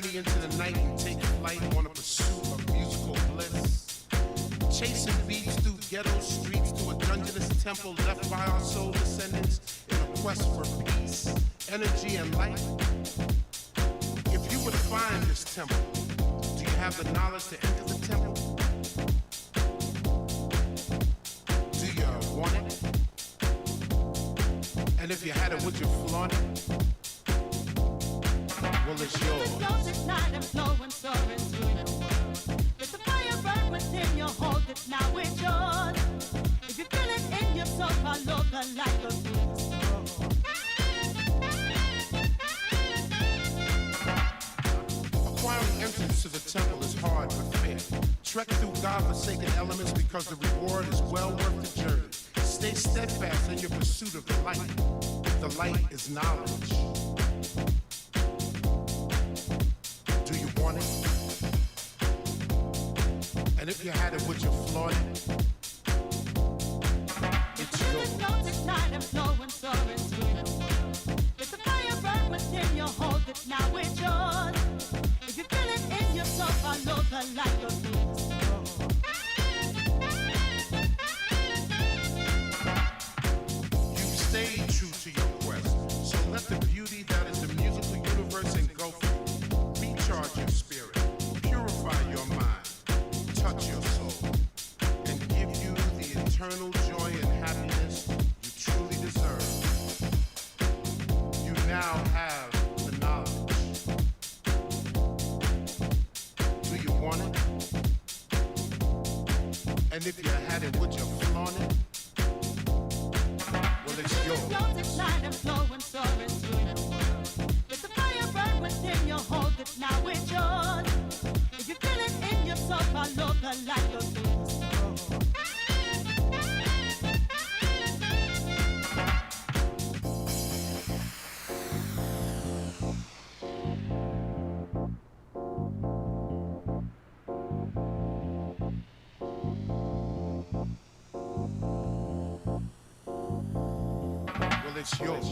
journey into the night and take flight on a pursuit of musical bliss. Chasing beats through ghetto streets to a dungeonous temple left by our soul descendants in a quest for peace, energy, and light. If you would find this temple, do you have the knowledge to enter the temple? Do you want it? And if you had it, would you flaunt it? Well, it's yours. The yours is not and flowing, soaring through your world. Let the fire burn within you, hold it, now it's yours. If you feel it in your soul, follow the light, go through the storm. Acquiring entrance to the temple is hard but fair. Trek through God-forsaken elements because the reward is well worth the journey. Stay steadfast in your pursuit of the light. The light is knowledge. Do you want it? And if you had it, would you flaunt it? It's yours. The yours is not and flowing, soaring through your world. Let the fire burn within you, hold it, now it's yours. If you feel it in your soul, follow the light, go through the storm. You've stayed true to your quest, so let the beauty that is the musical universe engulf you. Recharge your spirit, purify your mind, touch your soul, and give you the eternal joy and happiness you truly deserve. You now have the knowledge. Do you want it? And if you had it, would you flaunt it? Well, it's yours. The yours is not and flowing, soaring through your world. Let the fire burn within you, hold it, now it's yours. If you feel it in your soul, follow the light, go through the storm. Well, it's yours.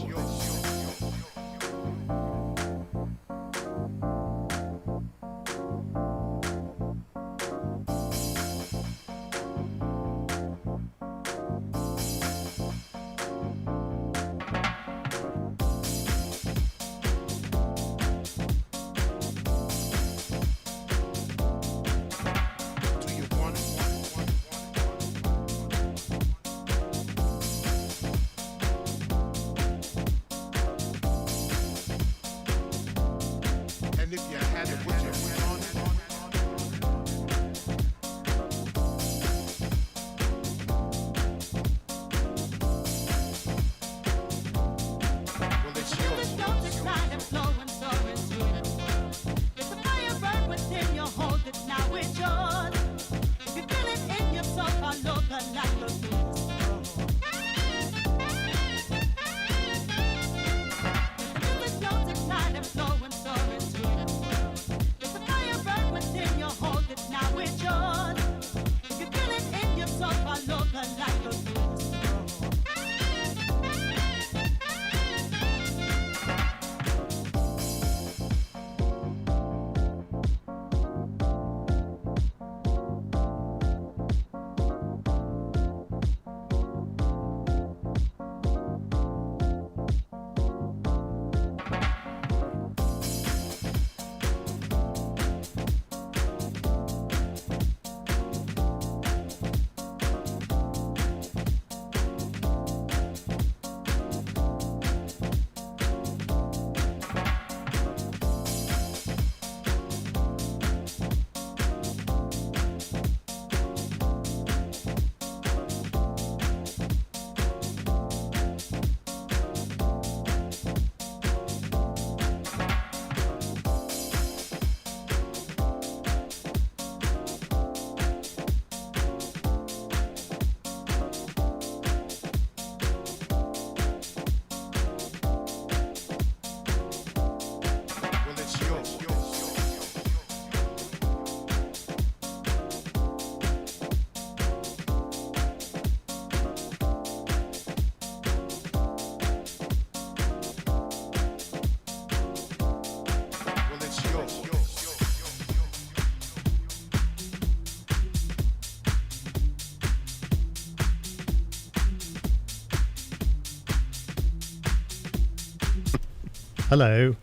Hello.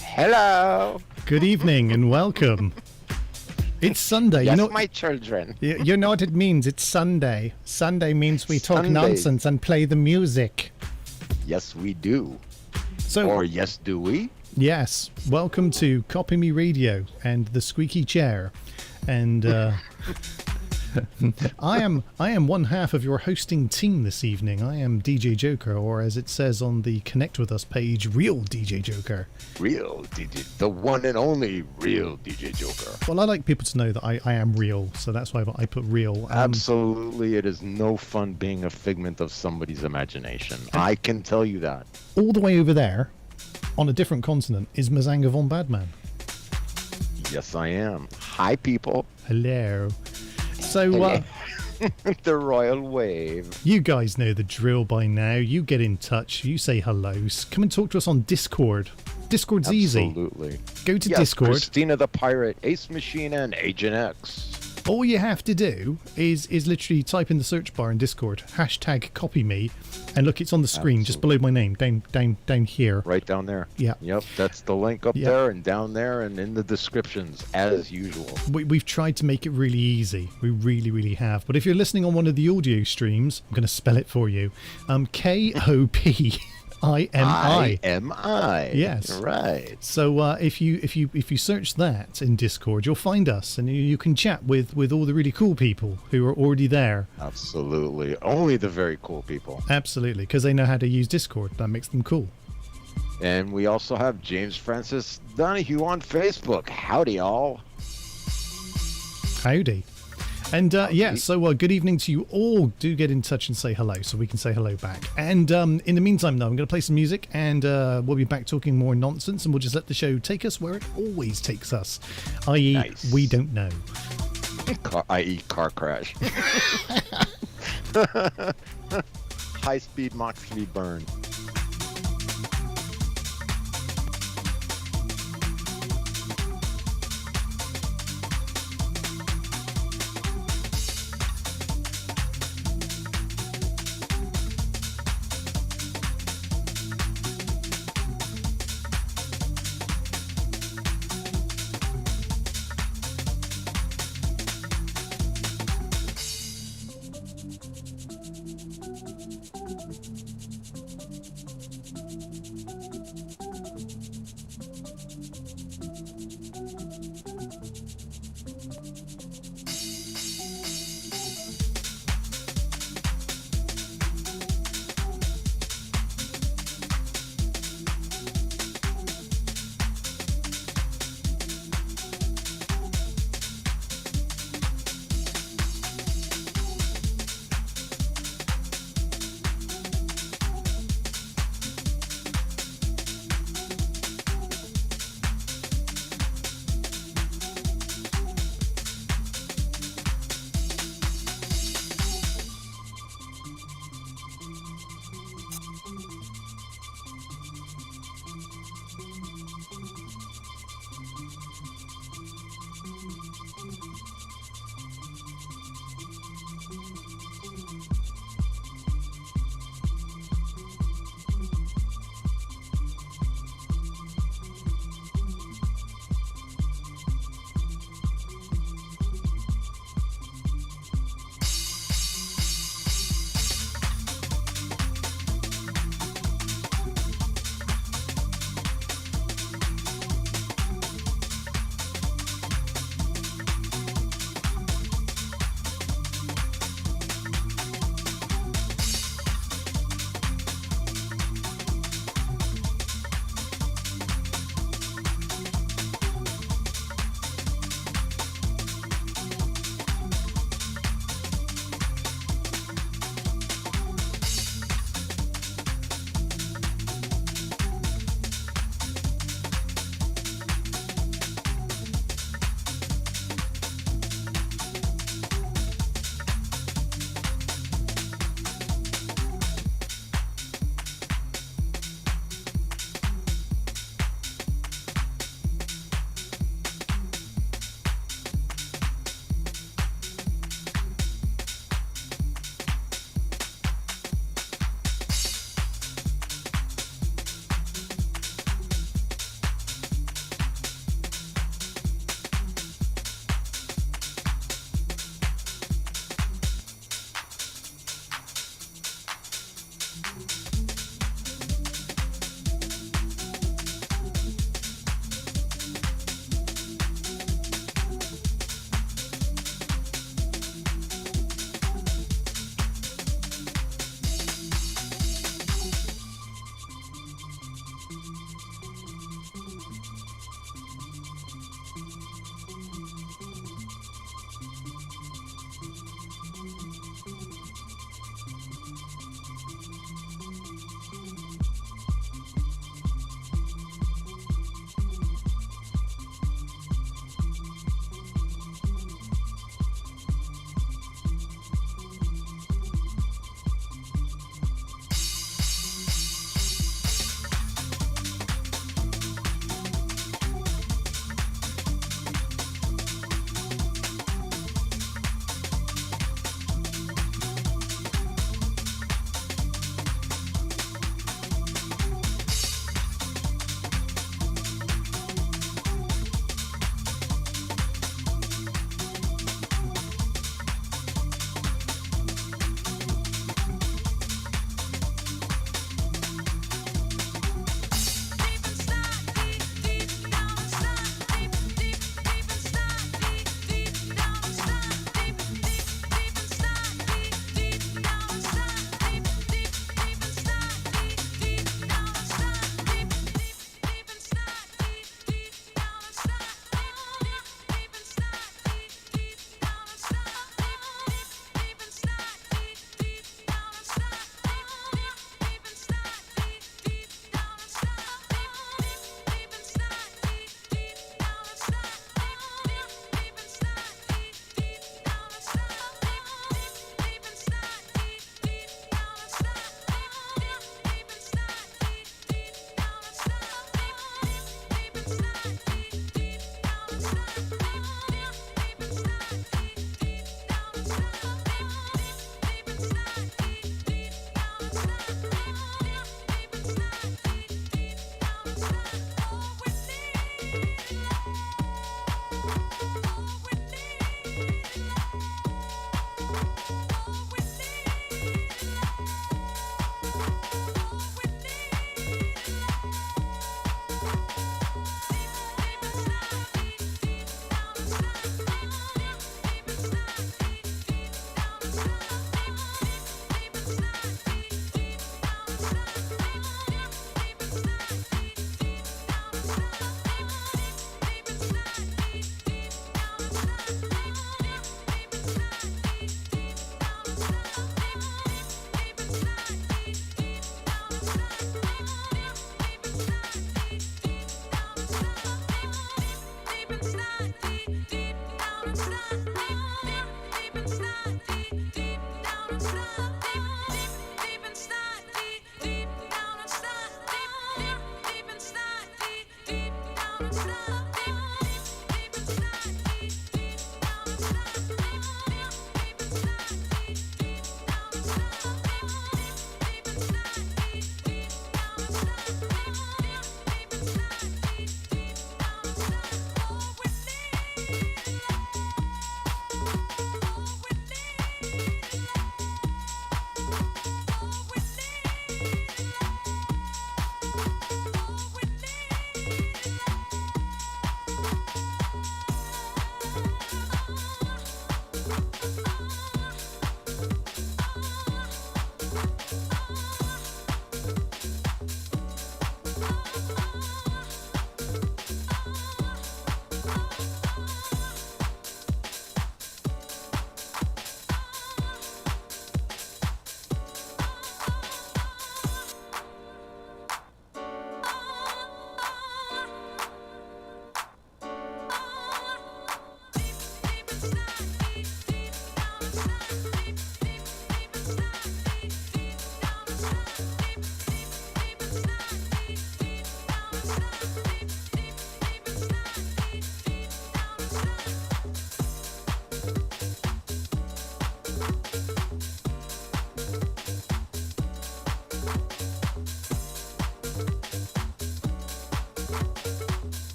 Hello. Good evening and welcome. It's Sunday. Yes, you know, my children. you know what it means? It's Sunday. Sunday means we talk Sunday. nonsense and play the music. Yes, we do. So, Or yes, do we? yes, welcome to Kopimi Radio and the squeaky chair. And I am one half of your hosting team this evening. I am DJ Joker, or as it says on the Connect With Us page, Real DJ Joker. Real DJ. The one and only real DJ Joker. Well, I like people to know that I am real, so that's why I put real. Absolutely. It is no fun being a figment of somebody's imagination. I can tell you that. All the way over there, on a different continent, is Mazanga von Badman. Yes, I am. Hi, people. Hello. So, The royal wave. you guys know the drill by now. You get in touch. You say hello. Come and talk to us on Discord. Discord's easy. Absolutely. Go to Yes, Discord. Christina the Pirate, Ace Machine, and Agent X. All you have to do is literally type in the search bar in Discord, hashtag kopimi, and look, it's on the screen just below my name, down here. Right down there. Yeah. Yep, that's the link up Yeah. there and down there and in the descriptions, as usual. We've tried to make it really easy. We really, really have. But if you're listening on one of the audio streams, I'm going to spell it for you. Kopimi. IMI. Yes. Right. So if you search that in Discord, you'll find us, and you can chat with all the really cool people who are already there. Absolutely. Only the very cool people. Absolutely, because they know how to use Discord. That makes them cool. And we also have James Francis Donahue on Facebook. Howdy, all. Howdy. And yeah, so good evening to you all. Do get in touch and say hello so we can say hello back. And in the meantime, though, I'm going to play some music and we'll be back talking more nonsense, and we'll just let the show take us where it always takes us, i.e. Nice. we don't know. I.e. car crash. High-speed Mach 3 burn.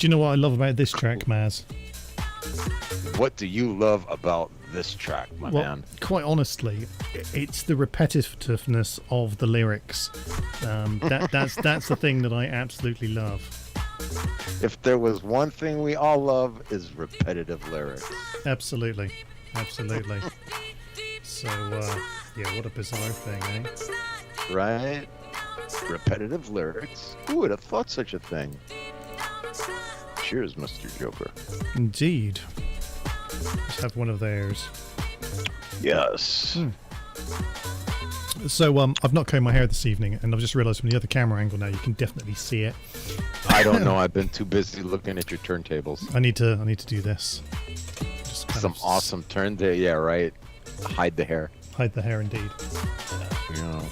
Do you know what I love about this track, Maz? What do you love about this track, my man? quite honestly, it's the repetitiveness of the lyrics. That's the thing that I absolutely love. If there was one thing we all love, is repetitive lyrics. Absolutely. So, yeah, what a bizarre thing, eh? Right? Repetitive lyrics. Who would have thought such a thing? Cheers, Mr. Joker. Indeed. Let's have one of theirs. Yes. So, I've not combed my hair this evening, and I've just realised from the other camera angle now you can definitely see it. I don't know. I've been too busy looking at your turntables. I need to do this. Just kind Some of awesome turn there. Yeah, right. Hide the hair. hide the hair, indeed. Yeah.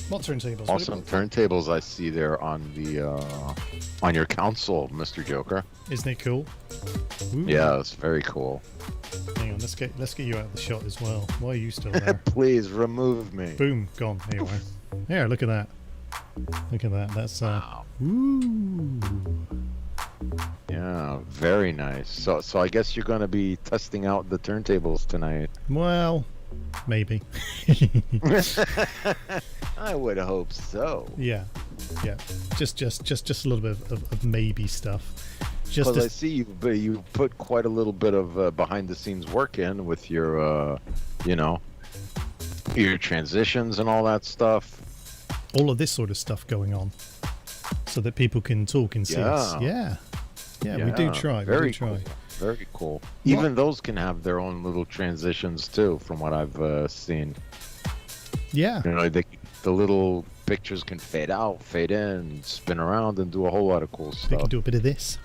What turntables? Awesome turntables I see there on the on your console, Mr. Joker. Isn't it cool? Ooh. Yeah, it's very cool. Hang on, let's get you out of the shot as well. Why are you still there? Please remove me. Boom, gone. Here you are. There, look at that. Look at that. That's Wow. ooh. Yeah, very nice. So I guess you're going to be testing out the turntables tonight. Well, maybe. I would hope so. Yeah. Just a little bit of maybe stuff. Just Because I see you put quite a little bit of behind the scenes work in with your your transitions and all that stuff. all of this sort of stuff going on, so that people can talk and see us. Yeah, we do try. Very cool. Very cool. Even those can have their own little transitions too, from what I've seen. Yeah. You know, the little pictures can fade out, fade in, spin around, and do a whole lot of cool They stuff. can do a bit of this.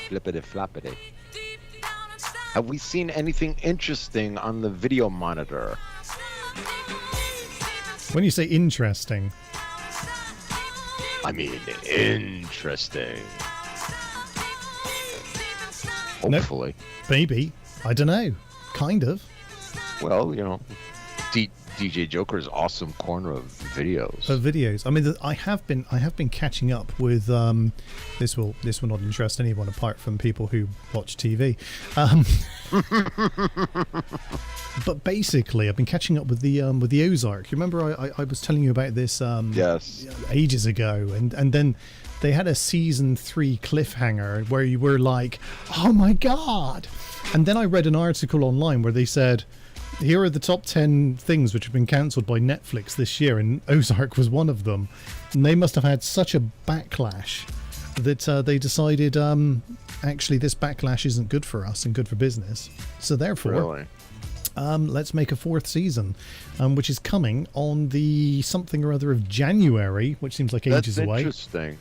Flippity floppity. Have we seen anything interesting on the video monitor? When you say interesting, I mean, interesting. No. Hopefully. maybe, I don't know, kind of. Well, you know, DJ Joker's awesome corner of videos. Videos. I mean, I have been catching up with. This will not interest anyone apart from people who watch TV. But basically, I've been catching up with the Ozark. You remember I was telling you about this Yes. ages ago, and then they had a season 3 cliffhanger where you were like, oh my god! And then I read an article online where they said, here are the top 10 things which have been cancelled by Netflix this year, and Ozark was one of them. And they must have had such a backlash that they decided, actually, this backlash isn't good for us and good for business. So therefore, Really? let's make a 4th season, which is coming on the something or other of January, which seems like ages That's away. interesting.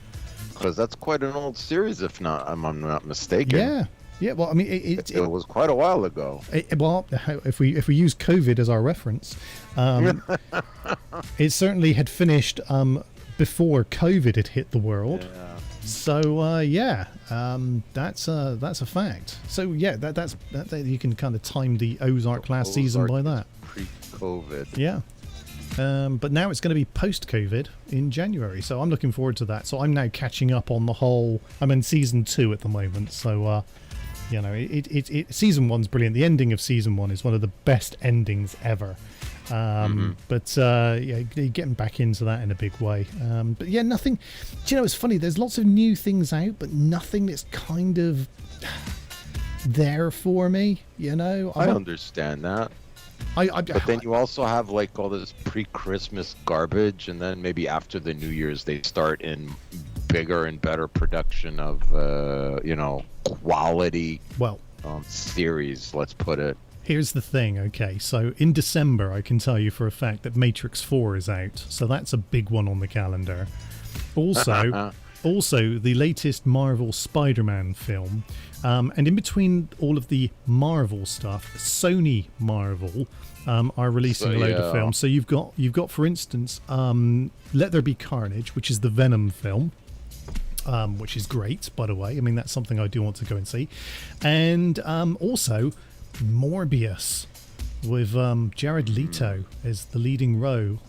Because that's quite an old series, if I'm not mistaken. Yeah. Well, I mean, It was quite a while ago. well, if we use COVID as our reference, it certainly had finished before COVID had hit the world. Yeah. So that's a fact. So yeah, that you can kind of time the Ozark last season by that. Pre-COVID. Yeah. But now it's going to be post-COVID in January, so I'm looking forward to that. So I'm now catching up on the whole. I'm in season 2 at the moment, so season 1's brilliant. The ending of season 1 is one of the best endings ever. But getting back into that in a big way. But yeah, nothing. Do you know, it's funny. There's lots of new things out, but nothing that's kind of there for me. You know, I understand that. But then you also have like all this pre-Christmas garbage, and then maybe after the New Year's they start in bigger and better production of quality series. Let's put it. Here's the thing, okay, so in December I can tell you for a fact that Matrix 4 is out, so that's a big one on the calendar. Also the latest Marvel Spider-Man film, and in between all of the Marvel stuff, Sony Marvel are releasing a load of films. So you've got for instance, Let There Be Carnage, which is the Venom film. Which is great, by the way. I mean, that's something I do want to go and see. And also Morbius with Jared Leto as the leading role.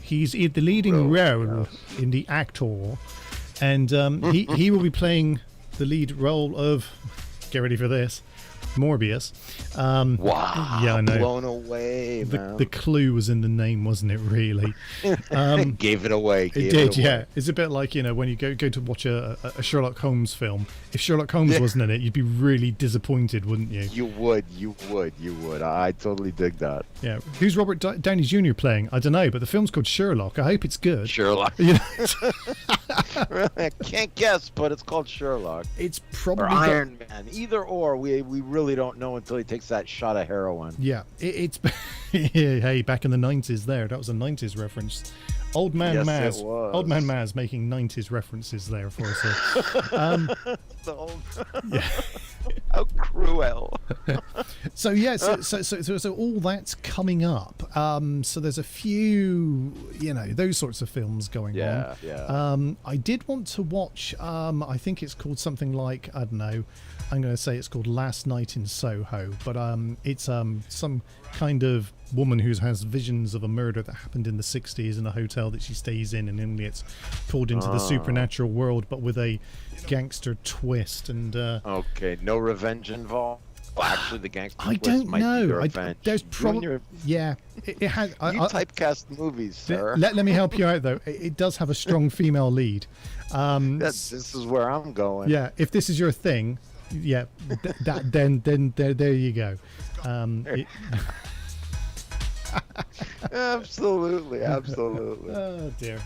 He's in the leading role in the actor, and he will be playing the lead role of get ready for this. Morbius. Wow. Yeah, I know. Blown away, man. The clue was in the name, wasn't it, really? Gave it away. It did, yeah. It's a bit like, when you go to watch a Sherlock Holmes film. If Sherlock Holmes wasn't in it, you'd be really disappointed, wouldn't you? You would. I totally dig that. Yeah. Who's Robert Downey Jr. playing? I don't know, but the film's called Sherlock. I hope it's good. Sherlock. Really, I can't guess, but it's called Sherlock. It's probably Or Iron Man. Either or. We really don't know until he takes that shot of heroin. Yeah, it's hey, back in the 90s there. That was a 90s reference. Old Man Yes, Maz. it was. Old Man Maz making 90s references there for us. The old... Yeah. How cruel. So yeah, so all that's coming up. So there's a few, those sorts of films going on. Yeah. I did want to watch. I think it's called something like, I don't know. I'm going to say it's called Last Night in Soho, but it's some kind of woman who has visions of a murder that happened in the 60s in a hotel that she stays in, and then gets pulled into the supernatural world, but with a gangster twist. And okay, no revenge involved. Well, actually, the gangster I twist don't might know. be the revenge. There's probably it has. You typecast movies, sir. Let me help you out though. It does have a strong female lead. This is where I'm going. Yeah, if this is your thing, yeah, then there you go. Absolutely. Oh dear.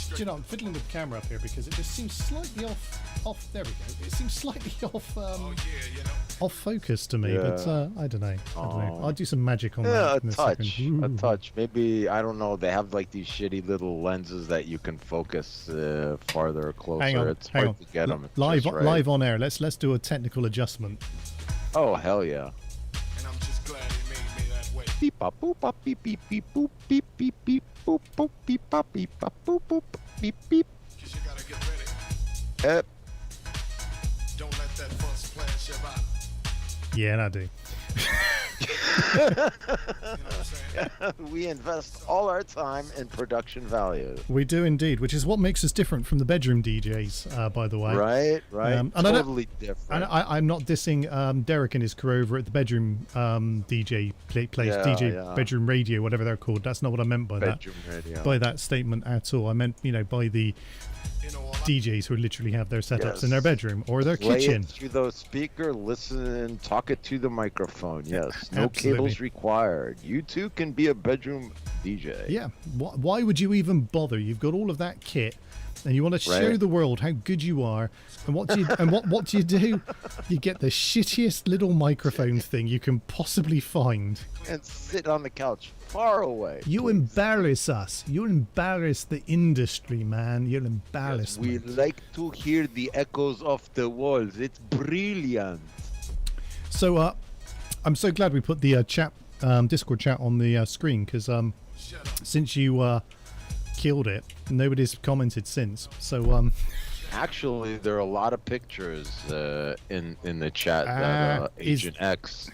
Do you know, I'm fiddling with the camera up here because it just seems slightly off. There we go. It seems slightly off focus to me, but I don't know. I'll do some magic on that. A touch. Maybe, I don't know. They have like these shitty little lenses that you can focus farther or closer. Hang on, it's hard to get them live on air. Let's do a technical adjustment. Oh hell yeah. And I'm just glad he made me that way. Beep bop boop bop beep beep beep boop beep beep beep boop boop beep bop boop boop beep beep. 'Cause you gotta get ready. Yep. Don't let that fuss flash your eye. Yeah, and I do. You know what I'm saying? We invest all our time in production value. We do indeed, which is what makes us different from the bedroom DJs, by the way. Right. And Totally different. And I'm not dissing Derek and his crew over at the bedroom DJ place, bedroom radio, whatever they're called. That's not what I meant by Bedroom radio. by that statement at all. I meant, by the DJs who literally have their setups in their bedroom or their Play kitchen. it through the speaker, listen, talk it to the microphone. Yes, no Absolutely. cables required. You too can be a bedroom DJ. Yeah. Why would you even bother? You've got all of that kit, and you want to show the world how good you are. And what do you do? You get the shittiest little microphone thing you can possibly find, and sit on the couch far away. You embarrass us. You embarrass the industry, man. You're embarrassed. We like to hear the echoes of the walls. It's brilliant. So, I'm so glad we put the Discord chat on the screen, because since you killed it, nobody's commented since. So, actually, there are a lot of pictures in the chat that Agent X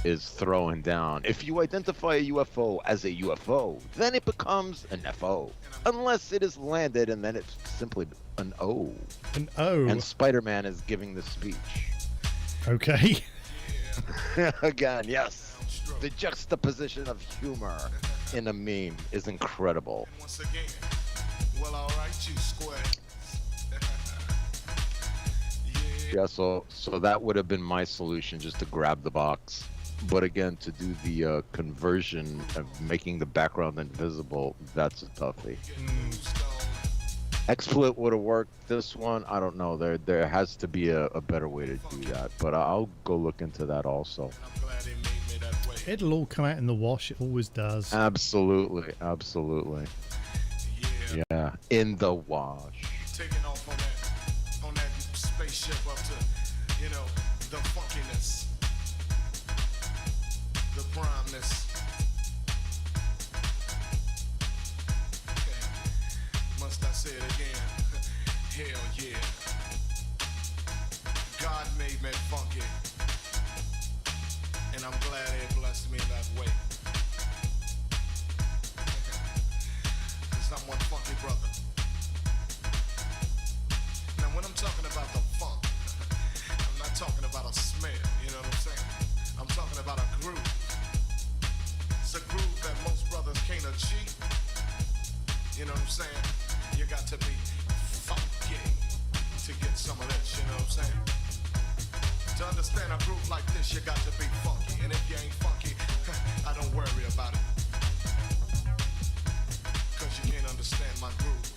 is throwing down. If you identify a UFO as a UFO, then it becomes an FO. Unless it is landed, and then it's simply an O. An O. And Spider-Man is giving the speech. Okay. Again, yes. The juxtaposition of humor in a meme is incredible. And once again, well, all right, you square. Yeah, so that would have been my solution, just to grab the box. But again, to do the conversion of making the background invisible, that's a toughie. XSplit would have worked. This one, I don't know. There has to be a better way to do that. But I'll go look into that also. It'll all come out in the wash. It always does. Absolutely. Yeah, in the wash. Taking off on that spaceship up to, the funkiness, the primeness. Okay. Must I say it again? Hell yeah. God made me funky, and I'm glad He blessed me that way. Cause I'm one funky brother. Now when I'm talking about the funk, I'm not talking about saying? You got to be funky to get some of this, you know what I'm saying? To understand a groove like this, you got to be funky. And if you ain't funky, I don't worry about it. Cause you can't understand my groove.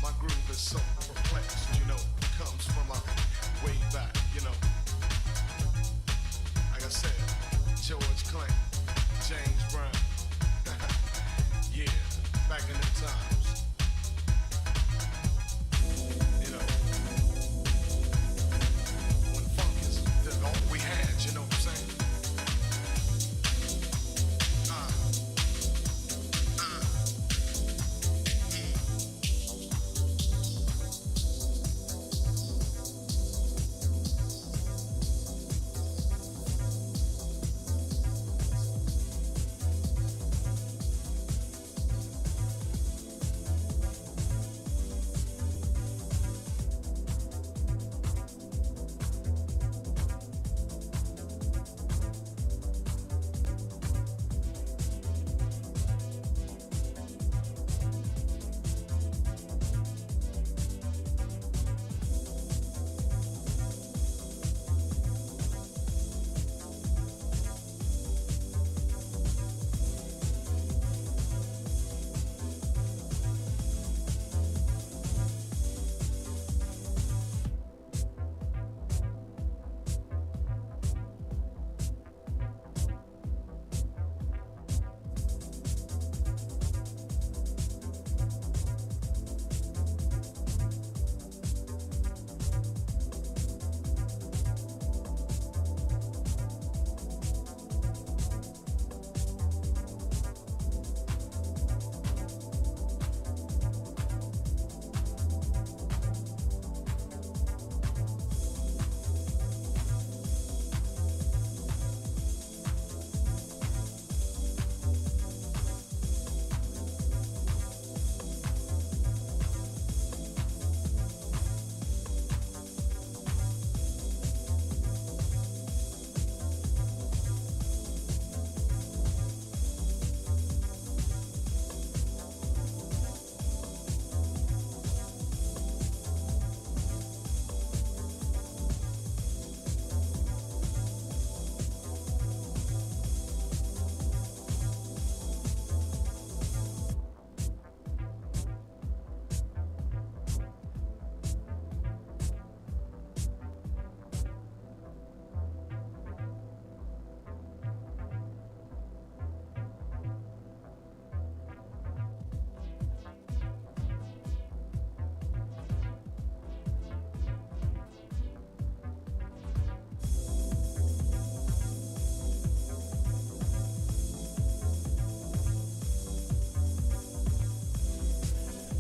My groove is so perplexed, you know, comes from a way back, you know. Like I said, George Clinton, James Brown. Yeah, back in the times. You know, when funk is all we had, you know what I'm saying?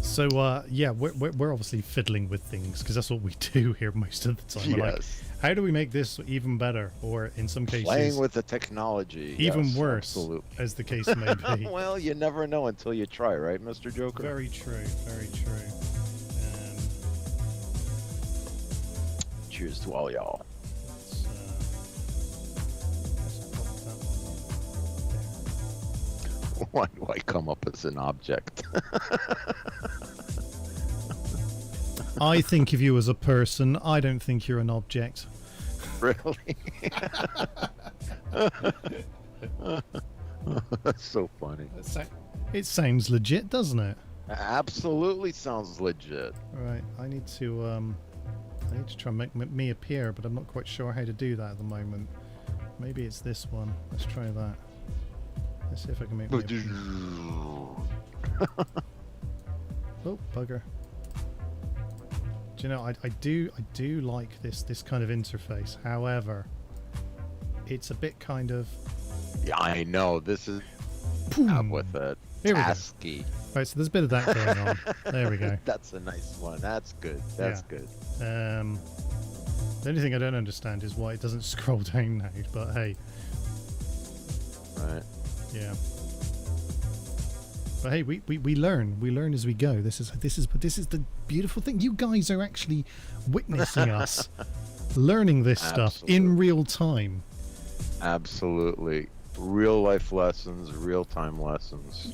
So yeah, we're obviously fiddling with things because that's what we do here most of the time. We're like, Yes. how do we make this even better, or in some cases, Playing with the technology. even yes, worse, absolutely. as the case may be. Well, you never know until you try, right, Mr. Joker? Very true. Very true. Cheers to all y'all. Let's pop that one Why do I come up as an object? I think of you as a person. I don't think you're an object. Really? That's so funny. It sounds legit, doesn't it? Absolutely sounds legit. Right. I need to try and make me appear, but I'm not quite sure how to do that at the moment. Maybe it's this one. Let's try that. Let's see if I can make me appear. Oh, bugger. Do you know, I do like this kind of interface. However, it's a bit kind of... Yeah, I know. This is Boom. up with it. Here we go. Tasky. Right, so there's a bit of that going on. There we go. That's a nice one. That's good. That's good. The only thing I don't understand is why it doesn't scroll down now, but hey. Right. Yeah. But hey, we learn as we go. This is the beautiful thing. You guys are actually witnessing us learning this stuff in real time. Absolutely. Real life lessons, real time lessons.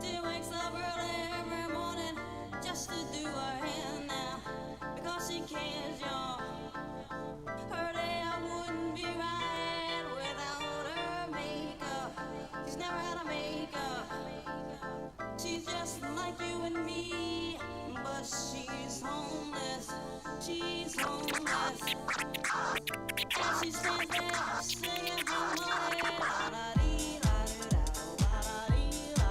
She wakes up early every morning just to do her hair now because she cares, y'all. Her day wouldn't be right without her makeup. She's never had a makeup. She's just like you and me, but she's homeless. She's homeless. And she stands there singing for money. La-da-dee, la-da-da, la-da-dee,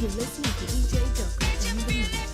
You're listening to DJ Doka in the mix.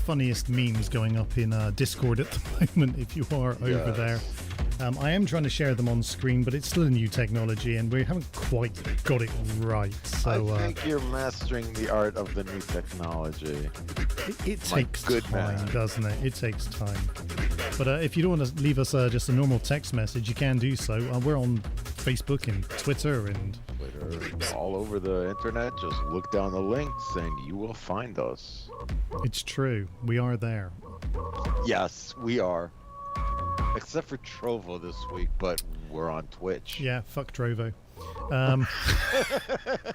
funniest memes going up in Discord at the moment if you are over there. I am trying to share them on screen, but it's still a new technology and we haven't quite got it right. So I think you're mastering the art of the new technology. it takes time, doesn't it? It takes time. But if you don't want to leave us just a normal text message, you can do so. We're on Facebook and Twitter and all over the internet. Just look down the links and you will find us. It's true. We are there. Yes, we are. Except for Trovo this week, but we're on Twitch. Yeah, fuck Trovo.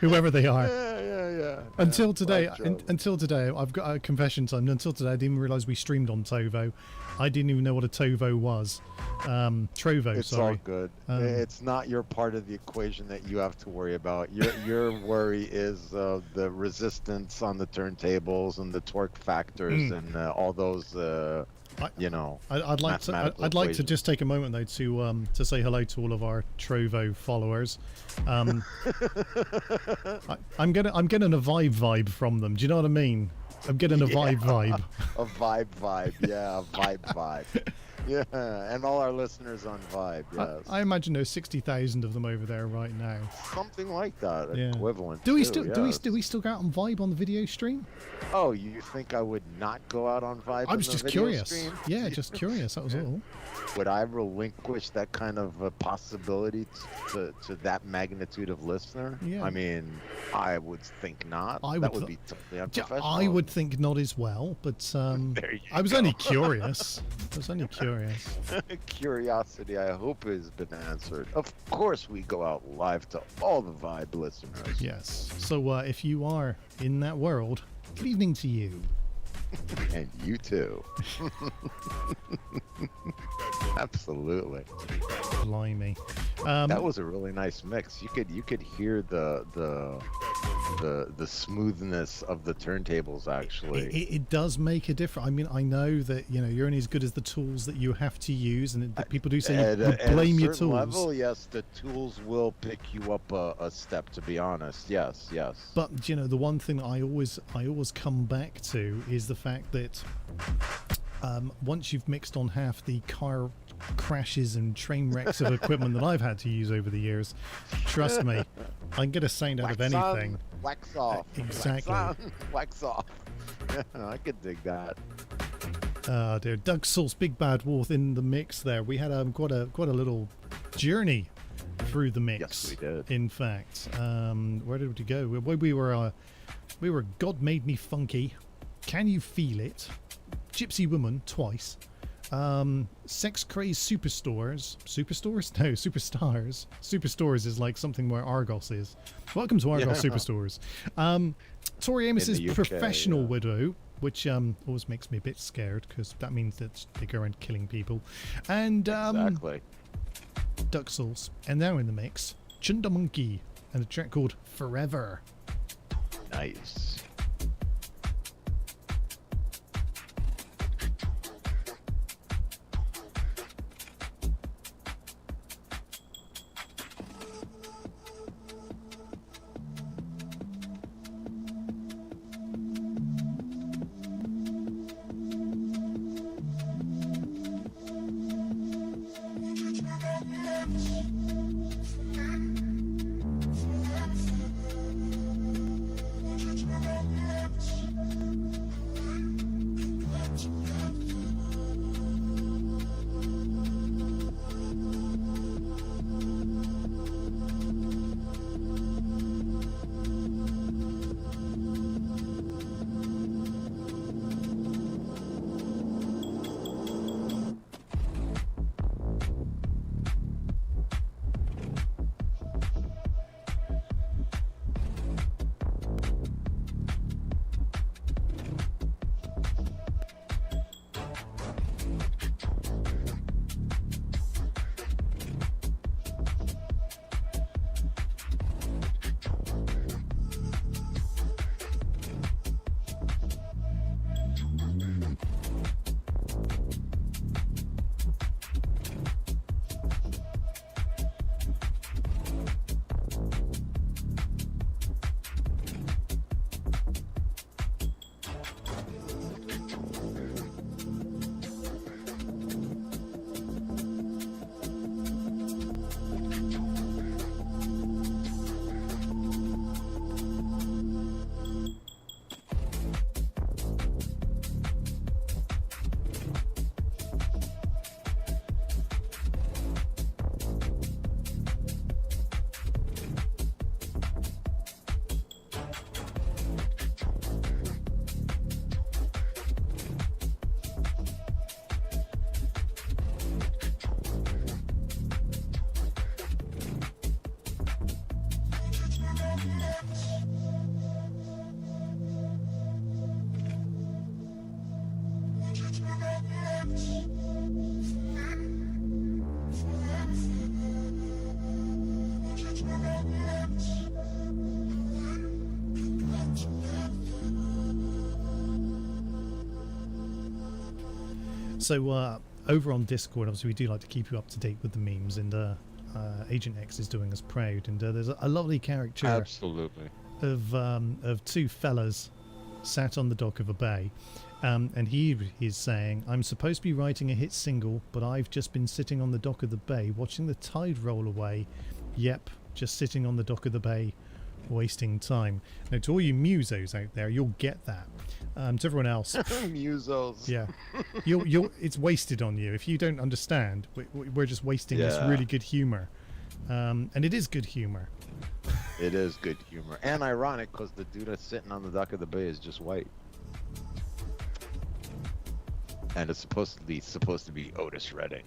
Whoever they are. Yeah. Until today, I've got a confession time. Until today, I didn't even realize we streamed on Tovo. I didn't even know what a Tovo was. Trovo, it's sorry. All good. It's not your part of the equation that you have to worry about. Your worry is the resistance on the turntables and the torque factors and all those. I'd like to just take a moment though to say hello to all of our Trovo followers. I'm getting a vibe from them. Do you know what I mean? I'm getting a vibe. A vibe. Yeah, a vibe. Yeah, and all our listeners on Vibe, yes. I imagine there's 60,000 of them over there right now. Something like that, yeah. Equivalent. Do we still go out on Vibe on the video stream? Oh, you think I would not go out on Vibe? I was just curious. Stream? Yeah, just curious. That was all. Would I relinquish that kind of a possibility to that magnitude of listener? Yeah. I mean, I would think not. That would be totally unprofessional. I would think not as well, but I was only curious. Curiosity, I hope, has been answered. Of course, we go out live to all the Vibe listeners. Yes. So if you are in that world, good evening to you. And you too. Absolutely. Blimey. That was a really nice mix. You could hear the smoothness of the turntables. Actually, it does make a difference. I mean, I know that you're only as good as the tools that you have to use, and people do say you blame your tools. Level, yes, the tools will pick you up a step. To be honest, yes. But the one thing that I always come back to is the fact that once you've mixed on half the car crashes and train wrecks of equipment that I've had to use over the years, trust me, I can get a sound out of anything. Wax off. Exactly. Wax off. I could dig that. Oh dear, Doug Sauce, Big Bad Wolf in the mix there. We had quite a little journey through the mix. Yes, we did. In fact, where did we go? We were God Made Me Funky, Can You Feel It, Gypsy Woman twice, Sex Craze Superstores. No, Superstars. Superstores is like something where Argos is. Welcome to Argos Superstores. Tori Amos's Professional Widow, which always makes me a bit scared because that means that they go around killing people. And exactly. Duck Sauce. And now in the mix, Chunda Monkey and a track called Forever. Nice. So over on Discord, obviously we do like to keep you up to date with the memes, and Agent X is doing us proud. And there's a lovely caricature Absolutely. of two fellas sat on the dock of a bay, and he is saying, "I'm supposed to be writing a hit single, but I've just been sitting on the dock of the bay watching the tide roll away. Yep, just sitting on the dock of the bay, wasting time." Now, to all you musos out there, you'll get that. To everyone else, Musos. yeah, you'll it's wasted on you if you don't understand. We're just wasting this really good humor, and it is good humor. It is good humor and ironic because the dude that's sitting on the dock of the bay is just white, and it's supposed to be Otis Redding.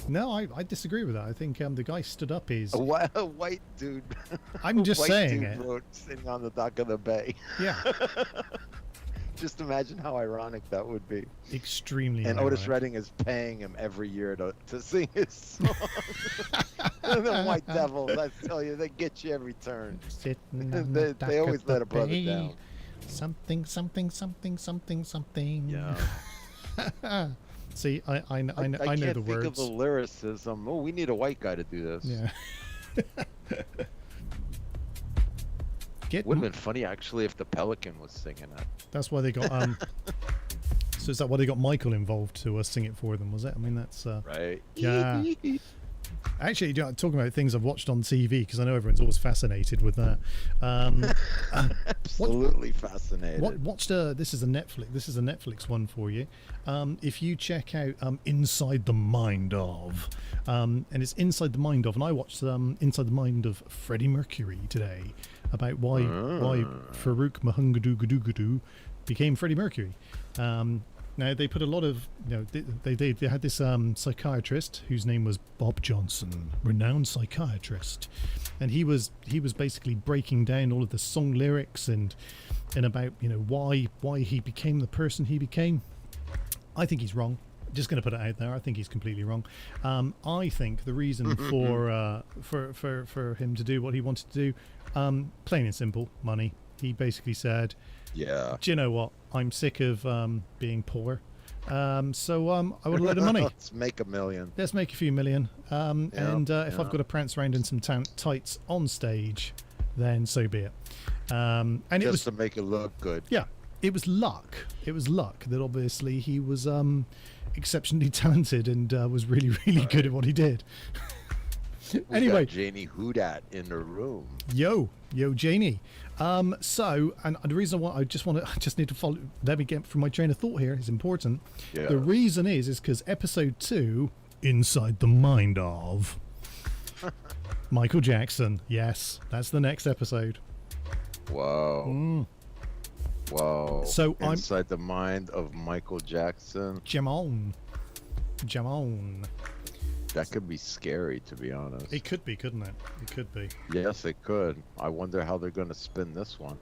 No, I disagree with that. I think the guy stood up is. A white dude. I'm just white saying dude it. Wrote sitting on the dock of the bay. Yeah. Just imagine how ironic that would be. Extremely. And ironic. Otis Redding is paying him every year to sing his song. The White Devils, I tell you, they get you every turn. Sitting on They the dock always of let the a brother bay. down. Something, something, something, something, something. Yeah. See, I know I the can't think of words. the lyricism. Oh, we need a white guy to do this. Yeah. Would have been funny actually if the Pelican was singing it. That's why they got so is that why they got Michael involved to sing it for them, was it? I mean, that's Right. yeah. Actually, talking about things I've watched on TV, because I know everyone's always fascinated with that. Absolutely fascinated. Watched this is a Netflix one for you. If you check out Inside the Mind of, and it's Inside the Mind of, and I watched Inside the Mind of Freddie Mercury today, about why Farouk Mahangadoogadoogadoo became Freddie Mercury. Now they put a lot of, they had this psychiatrist whose name was Bob Johnson, renowned psychiatrist, and he was basically breaking down all of the song lyrics and about why he became the person he became. I think he's wrong. Just going to put it out there. I think he's completely wrong. I think the reason for him to do what he wanted to do, plain and simple, money. He basically said, Yeah. "Do you know what? I'm sick of being poor. So I want a load of money. Let's make $1 million. Let's make a few million. And if I've got to prance around in some tights on stage, then so be it." And Just it was to make it look good. yeah, it was luck. It was luck that obviously he was exceptionally talented and was really, really good at what he did. Anyway, got Janie Houdat in the room. Yo, Janie. So, and the reason why I just need to follow. Let me get from my train of thought here. It's important. Yeah. The reason is because episode 2, Inside the Mind of Michael Jackson. Yes, that's the next episode. Whoa. Whoa. So Inside the mind of Michael Jackson. Jamon. That could be scary, to be honest. It could be, couldn't it? It could be. Yes, it could. I wonder how they're going to spin this one.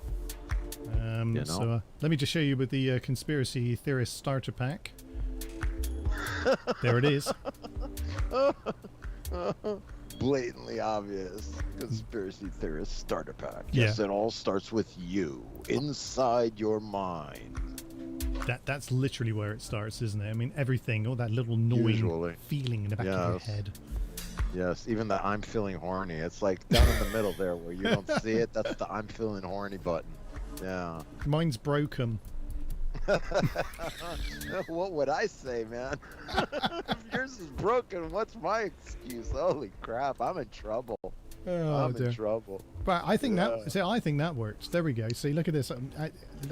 So let me just show you with the conspiracy theorist starter pack. There it is. Blatantly obvious conspiracy theorist starter pack. Yeah. Yes, it all starts with you inside your mind. That's literally where it starts, isn't it? I mean, everything, all that little annoying feeling in the back of your head. Yes, even the I'm feeling horny. It's like down in the middle there where you don't see it. That's the I'm feeling horny button. Yeah. Mine's broken. What would I say, man? If yours is broken, what's my excuse? Holy crap, I'm in trouble. Oh, I'm in trouble. But I think I think that works. There we go. See, look at this.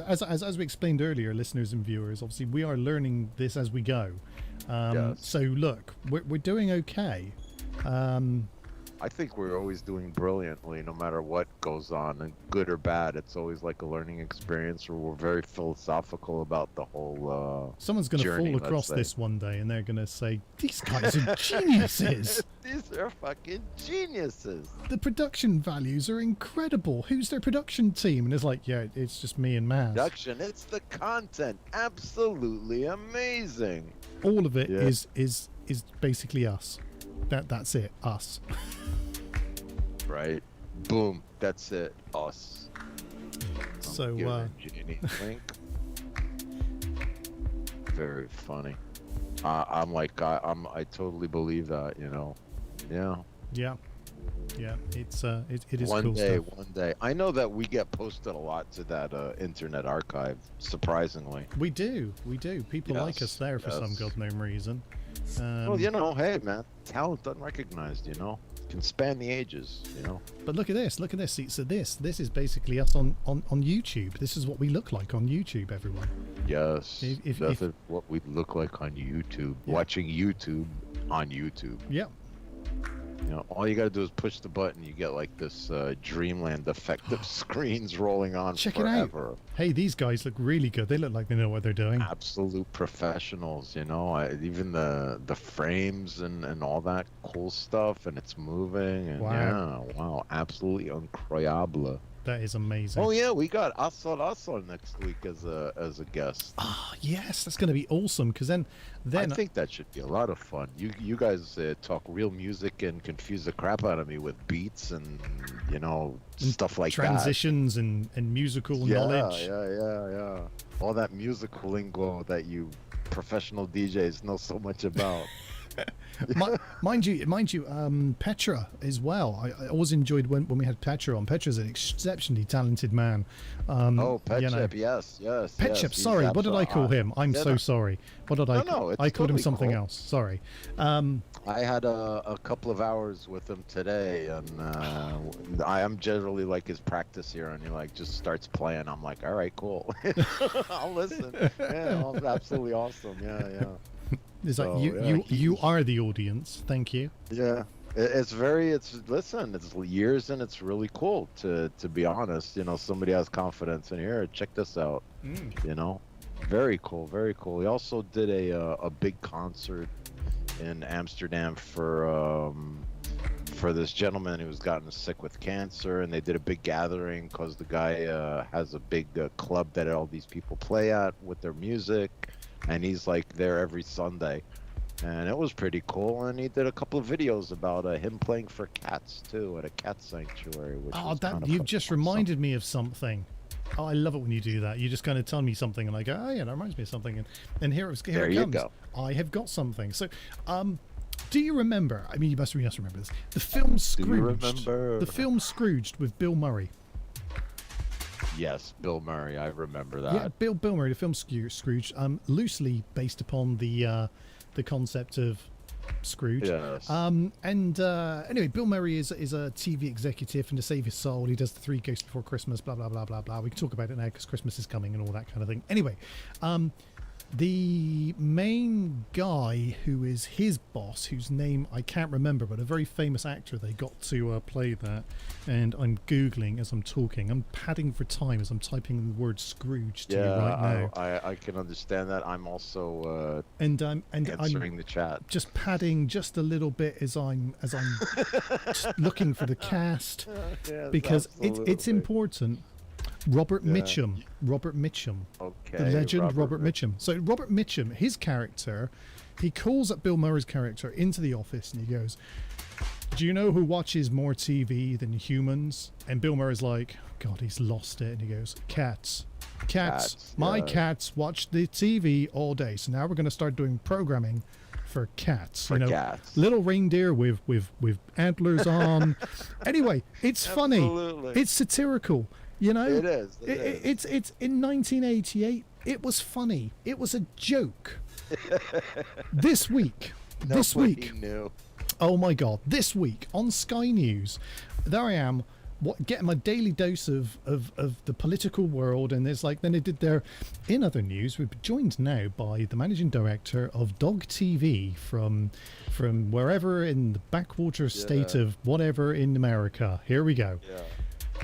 As we explained earlier, listeners and viewers, obviously we are learning this as we go. Yes. So look, we're doing okay. I think we're always doing brilliantly, no matter what goes on, and good or bad. It's always like a learning experience where we're very philosophical about the whole Someone's going to journey, fall across let's say. this one day, and they're going to say, "These guys are geniuses. These are fucking geniuses." The production values are incredible. Who's their production team?" And it's like, yeah, it's just me and Maz. Production, it's the content. Absolutely amazing. All of it is basically us. That's it, us. Right. Boom. That's it. Us. So Jenny Link. Very funny. I'm like, I totally believe that, you know. Yeah. Yeah. Yeah, it is One cool day, stuff. one day. I know that we get posted a lot to that Internet Archive, surprisingly. We do. People like us Yes, there for some yes. god known reason. Well, you know, hey, man, talent unrecognized, you know, can span the ages, you know. But look at this. See, so this is basically us on YouTube. This is what we look like on YouTube, everyone. Yes, If- that's what we look like on YouTube, Yeah. watching YouTube on YouTube. Yeah. You know, all you gotta do is push the button, you get like this dreamland effect of screens rolling on Check forever. it out. Hey, these guys look really good. They look like they know what they're doing. Absolute professionals, you know. Even the frames and all that cool stuff, and it's moving, and Wow. yeah, wow, absolutely incroyable. That is amazing. Oh yeah, we got Asal next week as a guest. Ah, yes, that's going to be awesome. Because then I think that should be a lot of fun. You guys talk real music and confuse the crap out of me with beats and you know stuff like transitions and musical that. knowledge. Yeah. All that musical lingo that you professional DJs know so much about. Mind you, Petra as well. I always enjoyed when we had Petra on. Petra's an exceptionally talented man. Oh, Petchip, you know. yes. Petchip, he's sorry, what did I call him? I'm yeah, so no. sorry. What did I? No, it's I called him totally something cool. else. Sorry. I had a couple of hours with him today, and I am generally like his practice here, and he like just starts playing. I'm like, all right, cool. I'll listen. Yeah, absolutely awesome. Yeah. Is that So, you? yeah, You are the audience. Thank you. Yeah. It's years and it's really cool to be honest. You know, somebody has confidence in here. Check this out. You know, very cool. He also did a big concert in Amsterdam for this gentleman who's gotten sick with cancer, and they did a big gathering because the guy has a big club that all these people play at with their music, and he's like there every Sunday. And it was pretty cool, and he did a couple of videos about him playing for cats too at a cat sanctuary. Which Oh, was kind of you've just reminded me of something. Oh, I love it when you do that. You just kind of tell me something, and I go, "Oh yeah, that reminds me of something." And here it There you comes. go. I have got something. So, do you remember? I mean, you must remember this. The film Scrooged. remember? The film Scrooged with Bill Murray. Yes, Bill Murray. I remember that. Yeah, Bill Murray. The film Scrooge, loosely based upon the concept of Scrooge. Yes. Anyway, Bill Murray is a TV executive, and to save his soul, he does the 3 Ghosts Before Christmas, blah blah blah blah blah. We can talk about it now because Christmas is coming and all that kind of thing. Anyway, the main guy who is his boss, whose name I can't remember, but a very famous actor they got to play that, and I'm googling as I'm talking. I'm padding for time as I'm typing the word Scrooge to you right now. I can understand that. I'm also And I'm answering the chat. just padding just a little bit as I'm just looking for the cast, Yes, because it's absolutely. important. Robert Yeah. Mitchum. Okay. The legend Robert Mitchum. So Robert Mitchum, his character, he calls up Bill Murray's character into the office and he goes, "Do you know who watches more TV than humans?" And Bill Murray's like, God, he's lost it. And he goes, Cats. My yeah. cats watch the TV all day. So now we're going to start doing programming for cats. For cats. Little reindeer with antlers on. Anyway, it's funny. Absolutely. It's satirical. You know, It is. It is. It's in 1988. It was funny. It was a joke. This week, Nobody knew. oh my God, this week on Sky News, there I am, getting my daily dose of the political world, and there's like, then they did their, in other news, we're joined now by the managing director of Dog TV from wherever in the backwater state of whatever in America. Here we go. Yeah.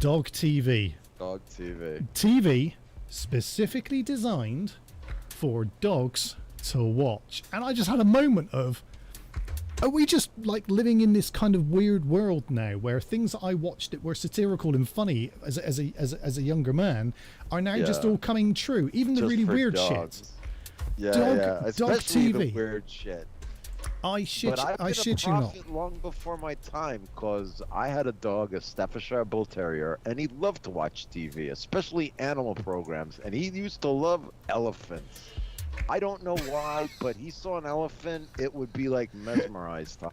Dog TV. Dog TV. TV specifically designed for dogs to watch. And I just had a moment of, are we just like living in this kind of weird world now where things that I watched that were satirical and funny as a younger man are now just Yeah. all coming true, even the Just really for weird dogs. shit. Yeah, Dog- yeah. dog Especially TV. the weird shit. I shit But I've been you a not. prophet long before my time, because I had a dog, a Staffordshire Bull Terrier, and he loved to watch TV, especially animal programs, and he used to love elephants. I don't know why, but he saw an elephant, it would be like mesmerized time.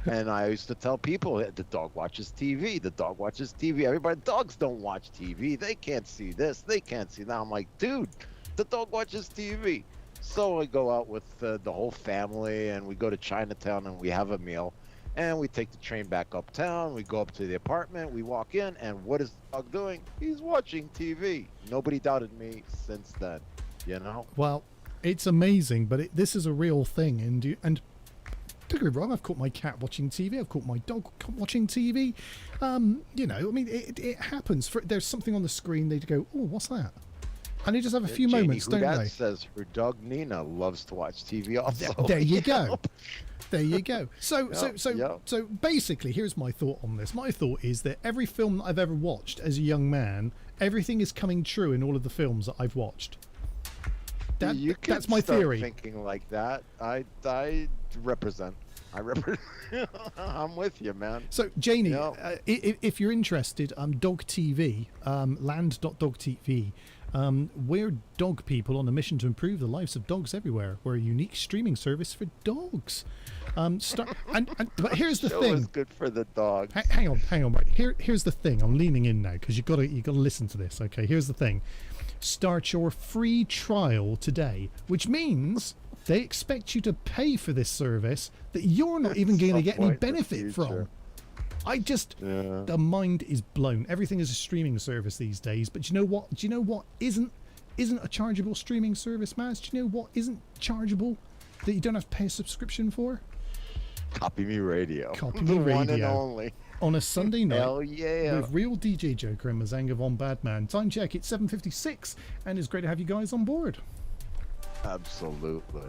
And I used to tell people, the dog watches TV. The dog watches TV. Everybody, dogs don't watch TV. They can't see this. They can't see that. I'm like, dude, the dog watches TV. So I go out with the whole family, and we go to Chinatown, and we have a meal. And we take the train back uptown. We go up to the apartment. We walk in, and what is the dog doing? He's watching TV. Nobody doubted me since then, you know? Well, it's amazing, but this is a real thing. And don't get me wrong, I've caught my cat watching TV. I've caught my dog watching TV. You know, I mean, it happens. There's something on the screen. They go, oh, what's that? And they just have a few Janie, moments, don't they? Says her dog Nina loves to watch TV also. There you go. There you go. So Yep. So basically, here's my thought on this. My thought is that every film that I've ever watched as a young man, everything is coming true in all of the films that I've watched. That's my theory. Thinking like that, I represent. I'm with you, man. So Janie, Yep. If you're interested, Dog TV, land.dogtv. We're dog people on a mission to improve the lives of dogs everywhere. We're a unique streaming service for dogs. But here's the Show thing. is good for the dog. Hang on. Right. Here's the thing. I'm leaning in now because you gotta listen to this. Okay. Here's the thing. Start your free trial today, which means they expect you to pay for this service that you're not even going to get any benefit from. The mind is blown. Everything is a streaming service these days. But do you know what isn't a chargeable streaming service, Maz? Do you know what isn't chargeable that you don't have to pay a subscription for? Kopimi Radio. Kopimi the Radio. One and only. On a Sunday night. Hell yeah. With real DJ Joker and Mazanga Von Badman. Time check, it's 7:56, and it's great to have you guys on board. Absolutely.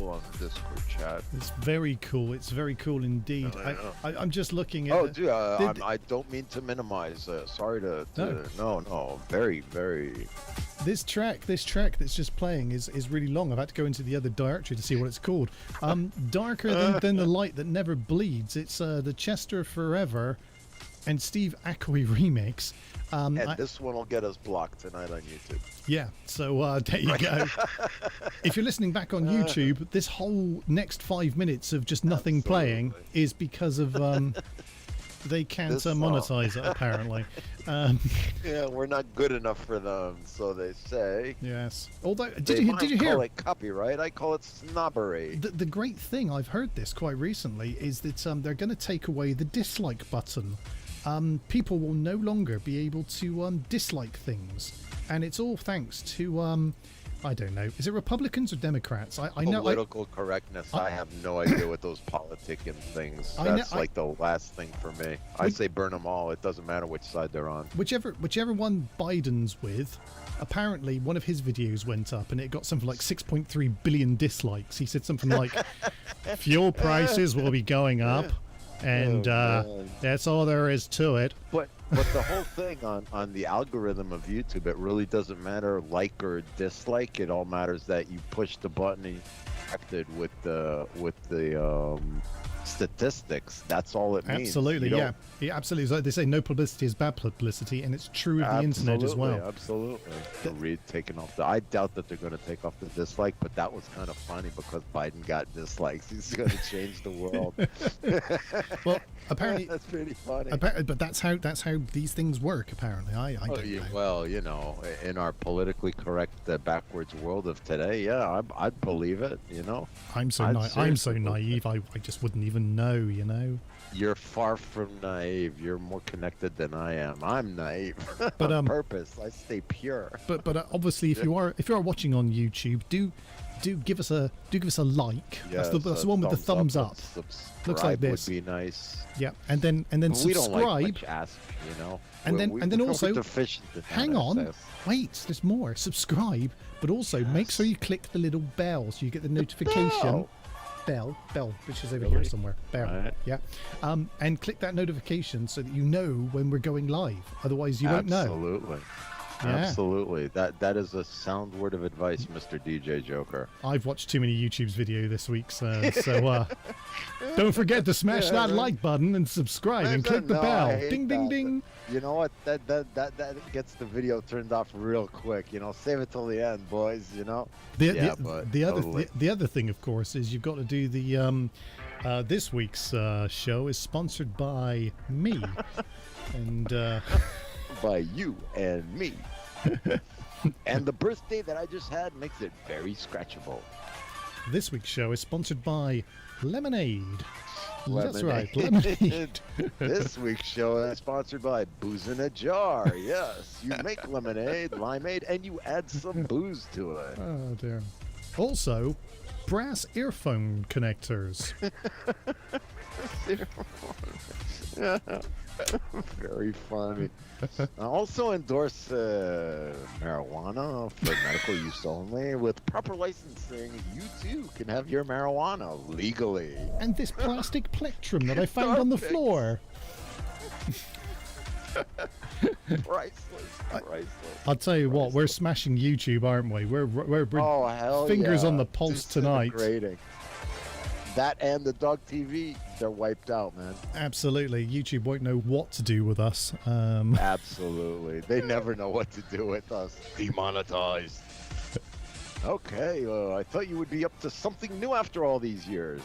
cool on the Discord chat. It's very cool. It's very cool indeed. I'm just looking at. Oh, dude, I don't mean to minimize. Sorry to no. Very, very. This track that's just playing is really long. I've had to go into the other directory to see what it's called. Darker than the light that never bleeds. It's the Chester Forever and Steve Ackroyd remix. And this one will get us blocked tonight on YouTube. Yeah, so there you go. If you're listening back on YouTube, this whole next 5 minutes of just nothing playing is because of they can't monetize it, apparently. Yeah, we're not good enough for them, so they say. Yes. Although, did you hear? Call it copyright. I call it snobbery. The great thing, I've heard this quite recently, is that they're going to take away the dislike button. People will no longer be able to dislike things, and it's all thanks to I don't know. Is it Republicans or Democrats? I know political correctness. I have no idea what those politicking things. That's like the last thing for me. I say burn them all. It doesn't matter which side they're on. Whichever one Biden's with. Apparently, one of his videos went up and it got something like 6.3 billion dislikes. He said something like, "Fuel prices will be going up." And that's all there is to it. But the whole thing on the algorithm of YouTube, it really doesn't matter like or dislike. It all matters that you push the button and you acted with the statistics. That's all it means. Absolutely, yeah, absolutely. So they say no publicity is bad publicity, and it's true of the internet as well. Absolutely. Taking off I doubt that they're going to take off the dislike, but that was kind of funny because Biden got dislikes. He's going to change the world. Well, apparently that's pretty funny. But that's how these things work. Apparently, I don't know. Well, in our politically correct backwards world of today, I'd believe it. I'm so naive. I just wouldn't even know. You're far from naive. You're more connected than I am. I'm naive. But on purpose. I stay pure. But obviously, if you are watching on YouTube, do give us a like. Yes, that's the one with the thumbs up. Looks like this. Would be nice. Yeah, and then subscribe. We don't like much ask, And then also hang on. Access. Wait, there's more. Subscribe, but also make sure you click the little bell so you get the notification. Bell, which is over here somewhere. Bell, right. Yeah. And click that notification so that you know when we're going live. Otherwise, you won't know. Absolutely. Yeah. Absolutely. That is a sound word of advice, Mr. DJ Joker. I've watched too many YouTube's video this week, so don't forget to smash that like button and subscribe and click the bell. Ding, ding, ding. You know what? That gets the video turned off real quick. Save it till the end, boys. The other thing, of course, is you've got to do the this week's show is sponsored by me, and by you and me. And the birthday that I just had makes it very scratchable. This week's show is sponsored by Lemonade. That's right, Lemonade. This week's show is sponsored by Booze in a Jar. Yes, you make lemonade, limeade, and you add some booze to it. Oh, dear. Also, brass earphone connectors. Very funny. Also endorse marijuana for medical use only. With proper licensing, you too can have your marijuana legally. And this plastic plectrum that I found on the floor. Priceless. I'll tell you what, we're smashing YouTube, aren't we? We're fingers on the pulse tonight. That and the dog TV, they're wiped out, man. Absolutely. YouTube won't know what to do with us. Absolutely. They never know what to do with us. Demonetized. Okay, I thought you would be up to something new after all these years.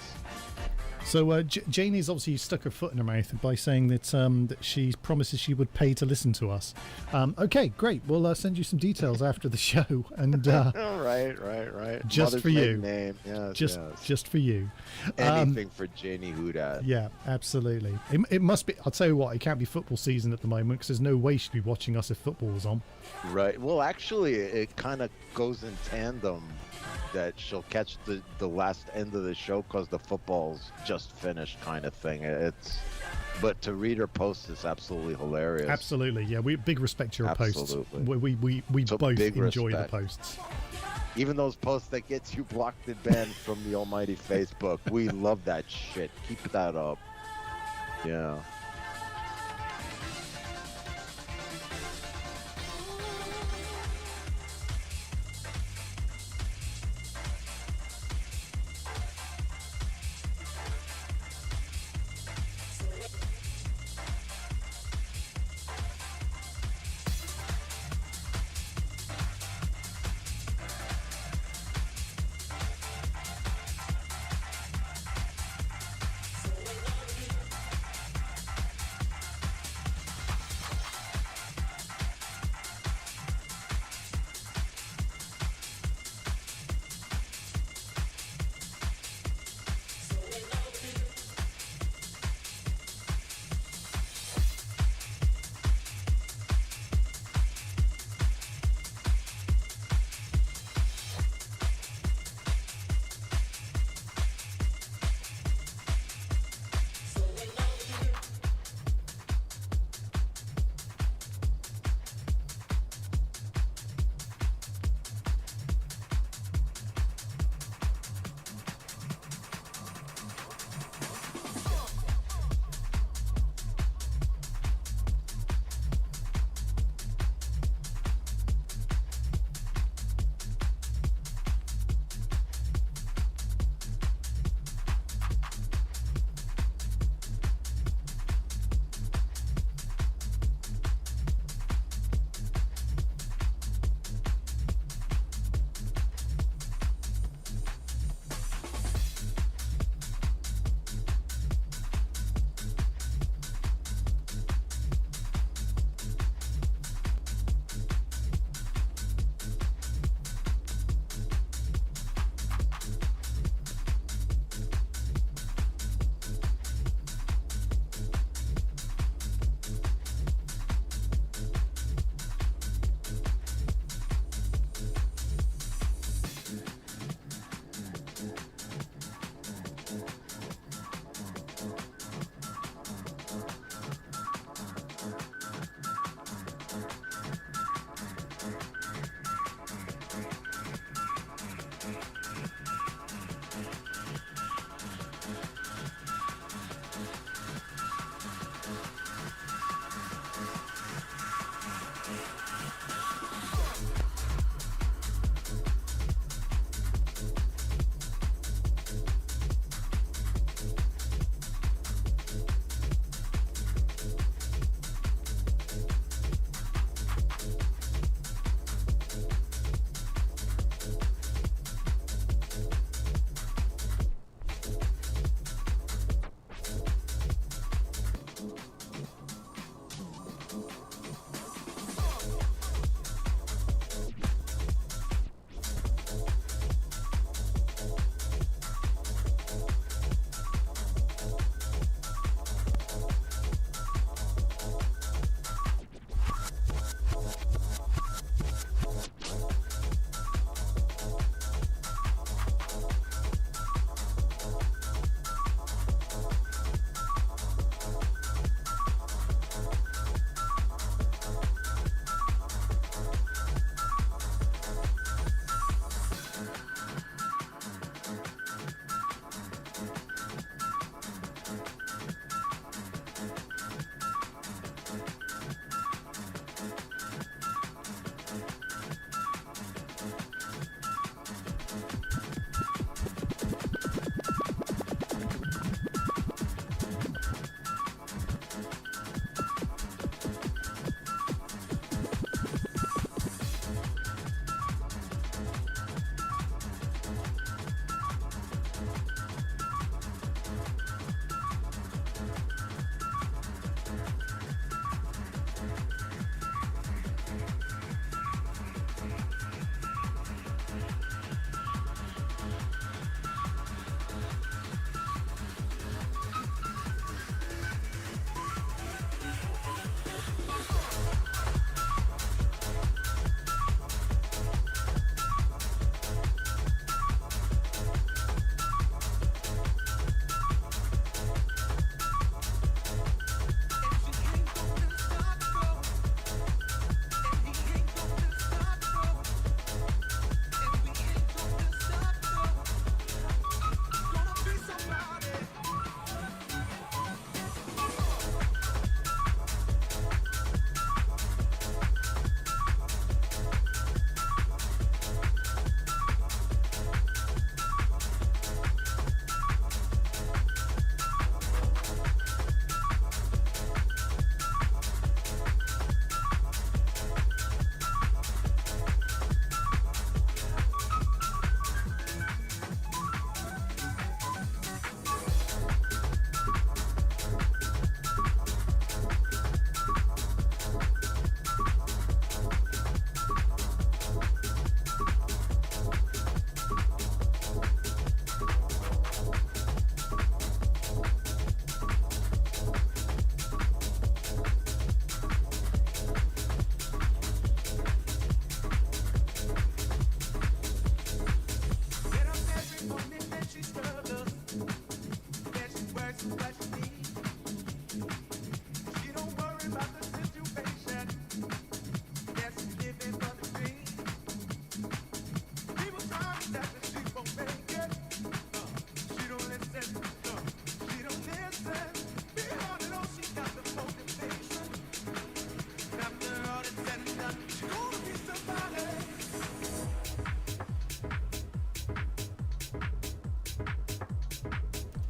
So Janie's obviously stuck her foot in her mouth by saying that that she promises she would pay to listen to us. Okay, great. We'll send you some details after the show, and right. Just Mother's for you. Name. Yes, just for you. Anything for Janie Houdat. Yeah, absolutely. It must be. I'll tell you what. It can't be football season at the moment because there's no way she'd be watching us if football was on. Right. Well, actually, it kind of goes in tandem. That she'll catch the last end of the show because the football's just finished, kind of thing. But to read her posts is absolutely hilarious. Absolutely, yeah. We big respect to your posts. We both enjoy the posts. Even those posts that gets you blocked and banned from the almighty Facebook. We love that shit. Keep that up. Yeah.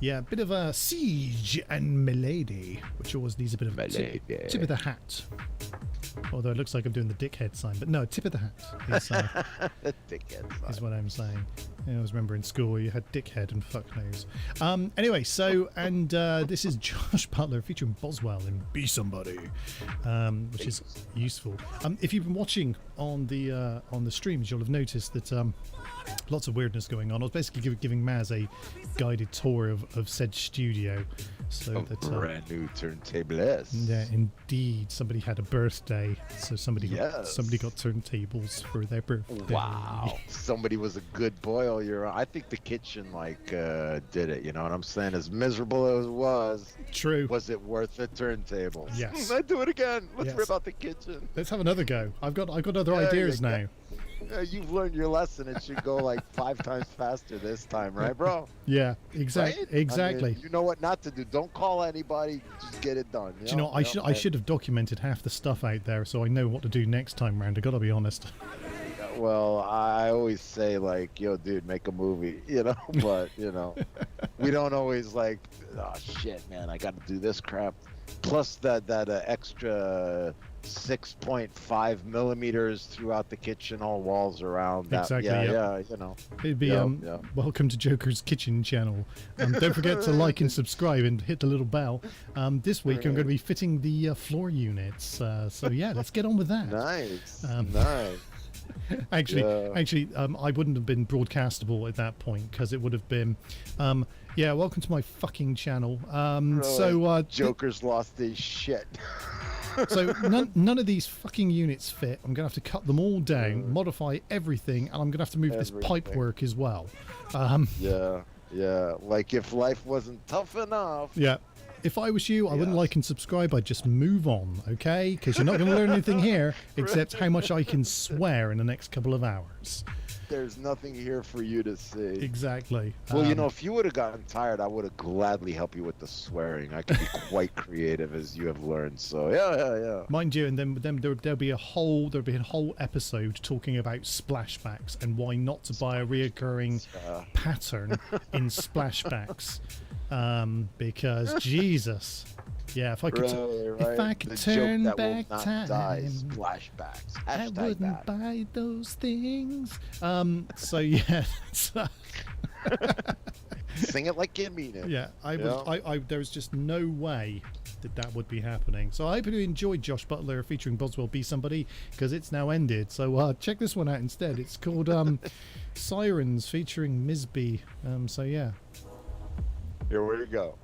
Yeah, a bit of a Siege and Milady, which always needs a bit of Milady. tip of the hat. Although it looks like I'm doing the dickhead sign, but no, tip of the hat is what I'm saying. I always remember in school you had dickhead and fuck nose. Anyway, so, and this is Josh Butler featuring Boswell in Be Somebody, which is useful. If you've been watching on the streams, you'll have noticed that lots of weirdness going on. I was basically giving Maz a guided tour of said studio. So that brand new turntablist. Yeah, indeed. Somebody had a birthday, so somebody got turntables for their birthday. Wow. Somebody was a good boy all year. I think the kitchen did it. You know what I'm saying? As miserable as it was. True. Was it worth the turntables? Yes. I'd do it again. Let's rip out the kitchen. Let's have another go. I've got other ideas now. You've learned your lesson. It should go like 5 times faster this time, right, bro? Yeah, exactly. Right? Exactly. I mean, you know what not to do. Don't call anybody. Just get it done. Do you know, I should have documented half the stuff out there so I know what to do next time round. I gotta be honest. Well, I always say like, yo, dude, make a movie, but we don't always like, oh shit, man, I got to do this crap. Plus that Uh, extra 6.5 millimeters throughout the kitchen, all walls around. That, exactly. Yeah. It'd be welcome to Joker's Kitchen channel. Don't forget to like and subscribe and hit the little bell. This week I'm going to be fitting the floor units. So yeah, let's get on with that. Nice. Nice. Actually, I wouldn't have been broadcastable at that point because it would have been, welcome to my fucking channel. So Joker's lost his shit. So none of these fucking units fit. I'm gonna have to cut them all down, modify everything, and I'm gonna have to move this pipe work as well. Yeah. Like if life wasn't tough enough. Yeah. If I was you, I wouldn't like and subscribe. I'd just move on, okay? Because you're not going to learn anything here except how much I can swear in the next couple of hours. There's nothing here for you to see. Exactly. Well, if you would have gotten tired, I would have gladly helped you with the swearing. I can be quite creative, as you have learned. So yeah. Mind you, and then there'll be a whole episode talking about splashbacks and why not to buy a reoccurring pattern in splashbacks. Because Jesus, yeah, if I could, if I could turn back time, splashbacks. I wouldn't buy those things. So yeah, sing it like you mean it. Yeah, there was just no way that would be happening. So I hope you enjoyed Josh Butler featuring Boswell Be Somebody, because it's now ended. So check this one out instead. It's called Sirens featuring Misby. So yeah. Here we go.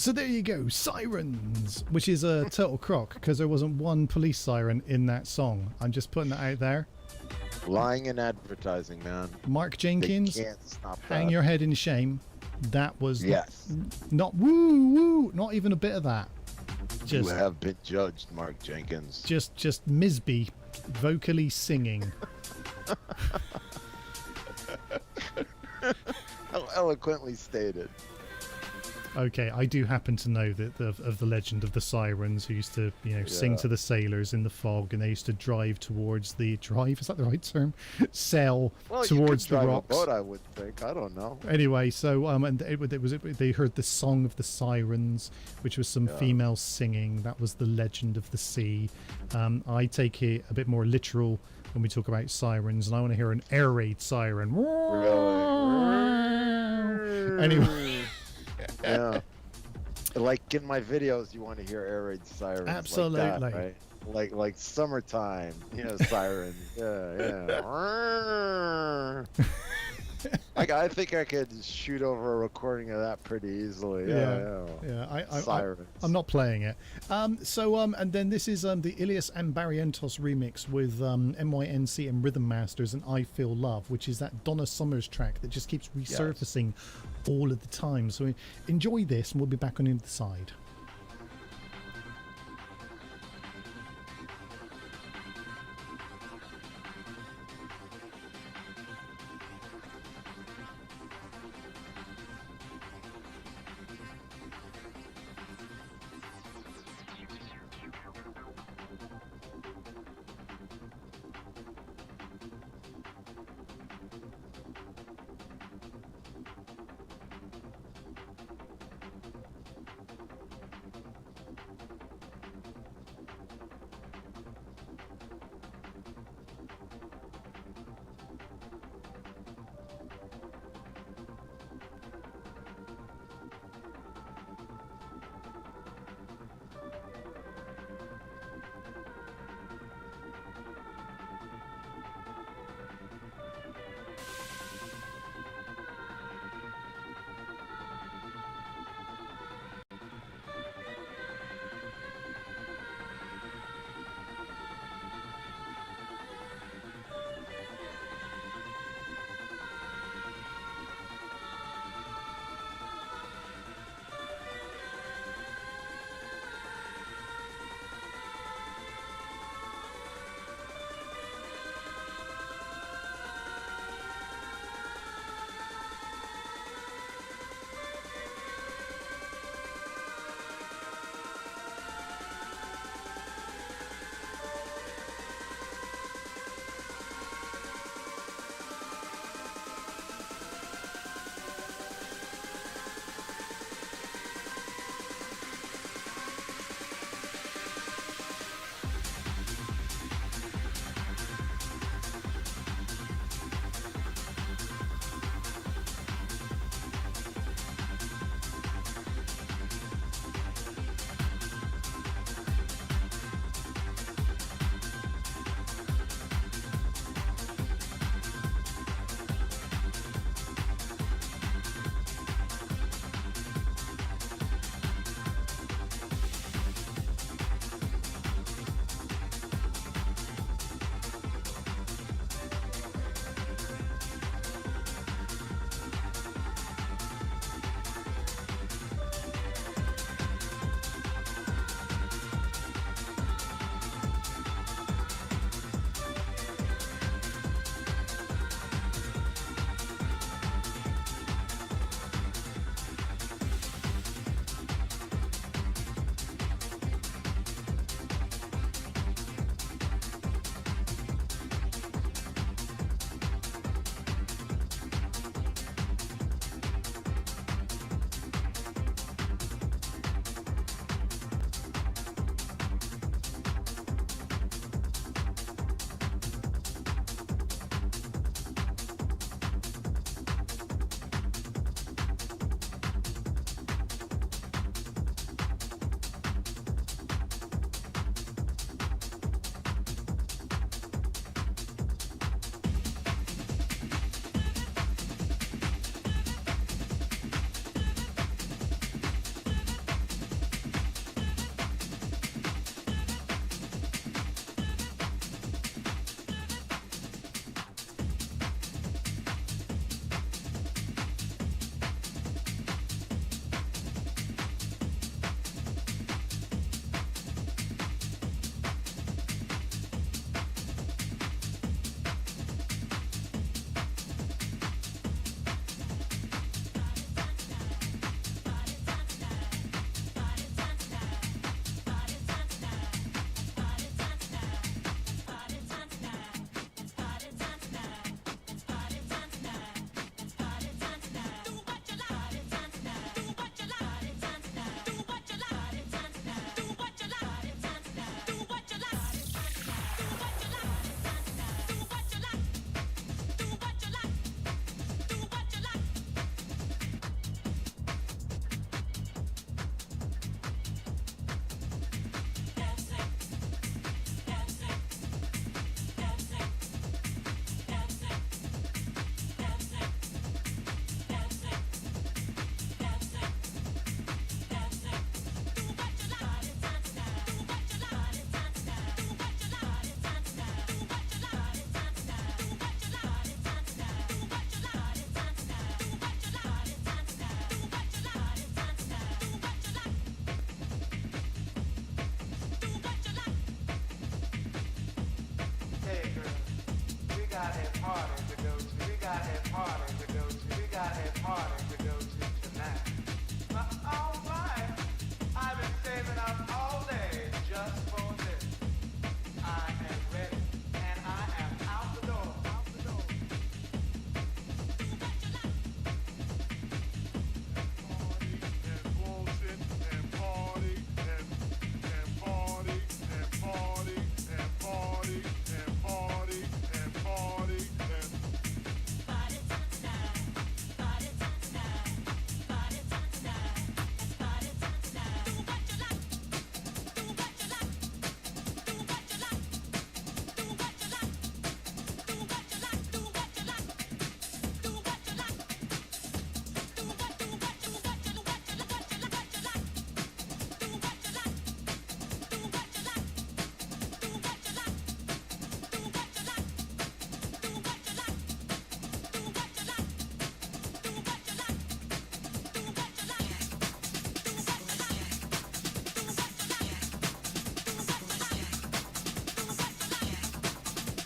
So there you go, Sirens, which is a total crock because there wasn't one police siren in that song. I'm just putting that out there. Lying in advertising, man. Mark Jenkins, They can't stop hang that. your head in shame. That was Yes. not woo woo, not even a bit of that. You Just have been judged, Mark Jenkins. just Misby vocally singing. How eloquently stated. Okay, I do happen to know that of the legend of the sirens who used to, sing to the sailors in the fog, and they used to drive towards the drive. Is that the right term? Sail Well, towards you the could drive rocks. a boat, I would think. I don't know. Anyway, so and they heard the song of the sirens, which was some females singing. That was the legend of the sea. I take it a bit more literal when we talk about sirens, and I want to hear an air raid siren. Anyway. Yeah. Like in my videos, you want to hear air raid sirens. Absolutely. Like that, right? Like summertime, sirens. Yeah. I think I could shoot over a recording of that pretty easily. Yeah. Sirens. I'm not playing it. And then this is the Ilias and Barrientos remix with MYNC and Rhythm Masters and I Feel Love, which is that Donna Summers track that just keeps resurfacing all of the time. So enjoy this, and we'll be back on the other side.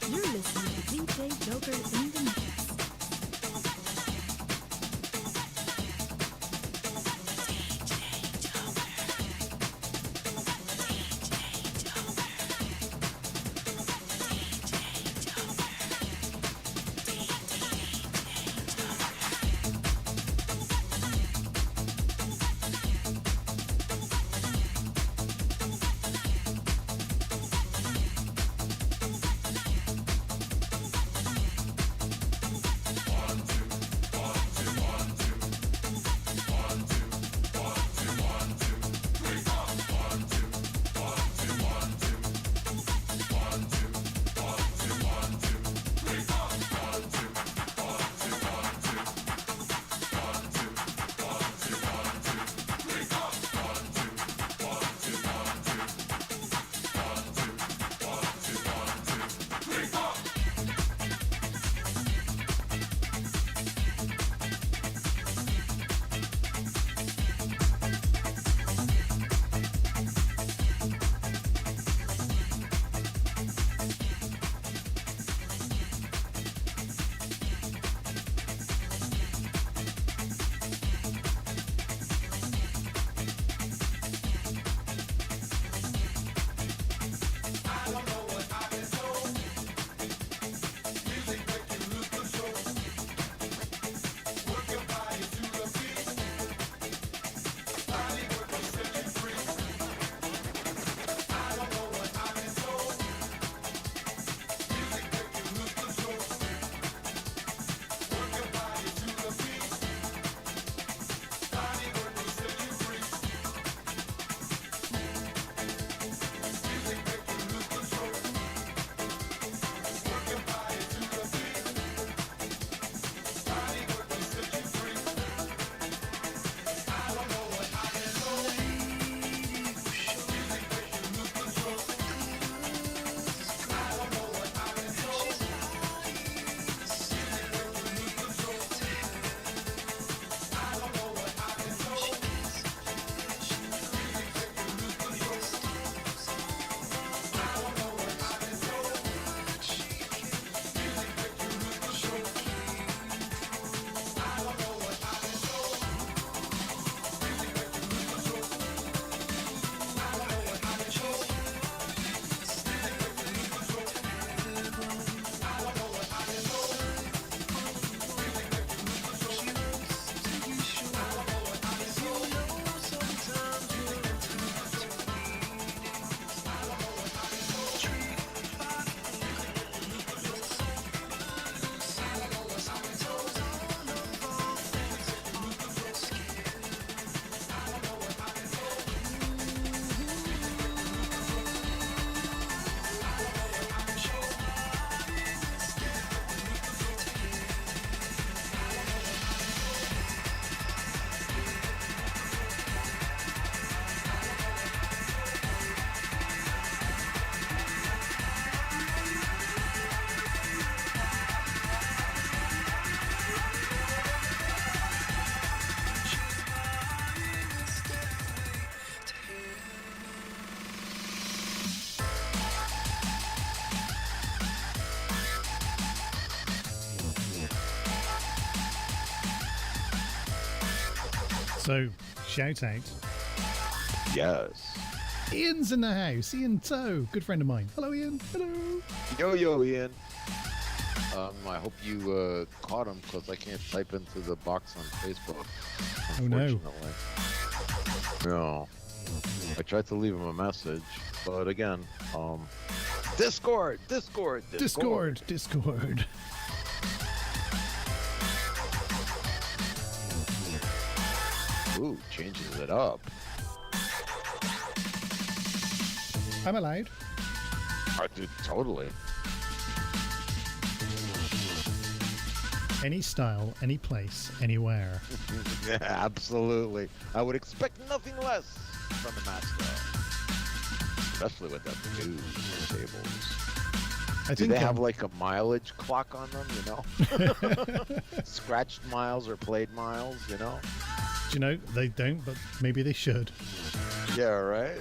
You're listening to DJ Joker in the mix. So, shout out. Yes. Ian's in the house. Ian Toe, good friend of mine. Hello, Ian. Hello. Yo, Ian. I hope you caught him because I can't type into the box on Facebook. Oh no. No. I tried to leave him a message, but again, Discord. Ooh, changes it up. I'm allowed. I did totally. Any style, any place, anywhere. Yeah, absolutely. I would expect nothing less from the master. Especially with the news tables. Do they have like a mileage clock on them, you know? Scratched miles or played miles, you know? Do you know, they don't, but maybe they should. Yeah, right.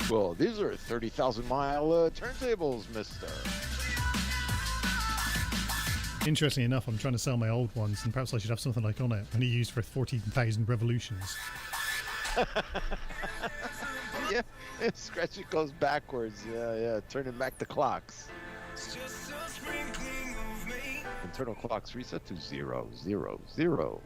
Well, these are 30,000 mile turntables, mister. Interestingly enough, I'm trying to sell my old ones, and perhaps I should have something like on it, only used for 14,000 revolutions. Yeah, scratch it goes backwards. Yeah, turning back the clocks. Internal clocks reset to 0, 0, 0.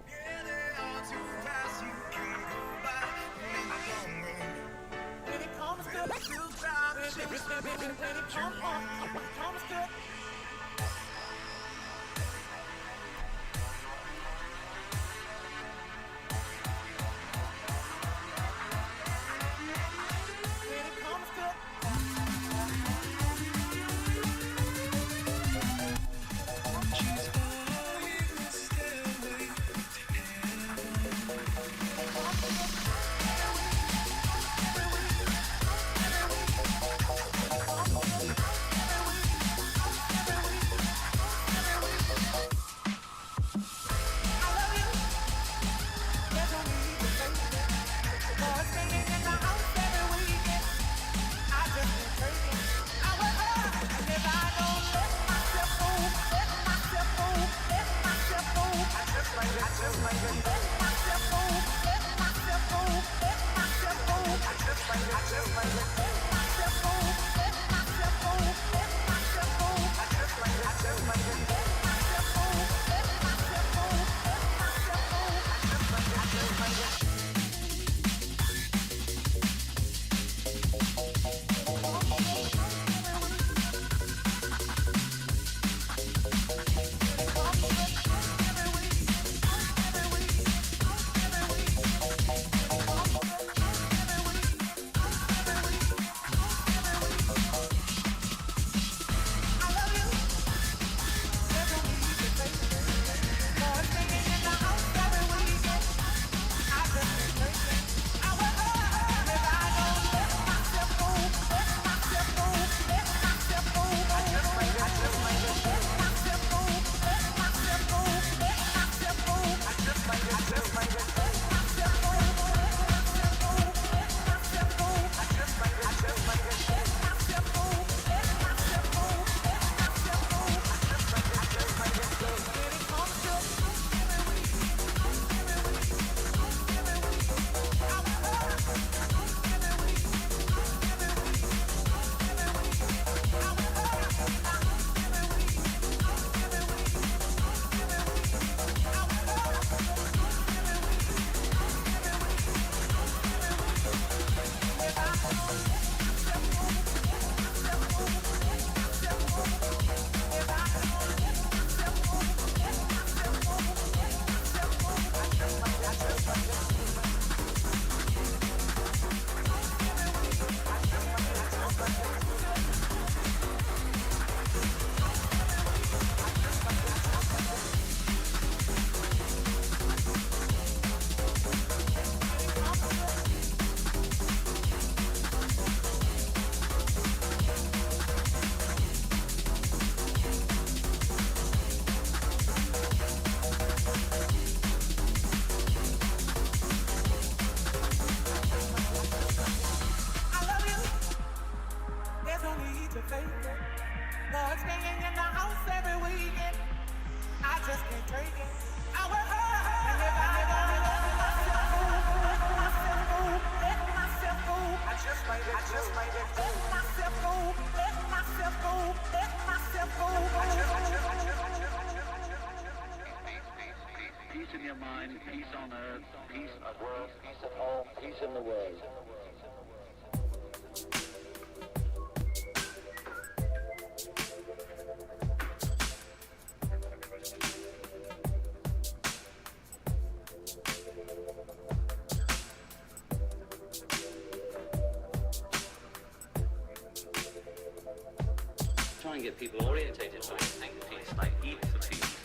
get people orientated to think peace, like eat for peace,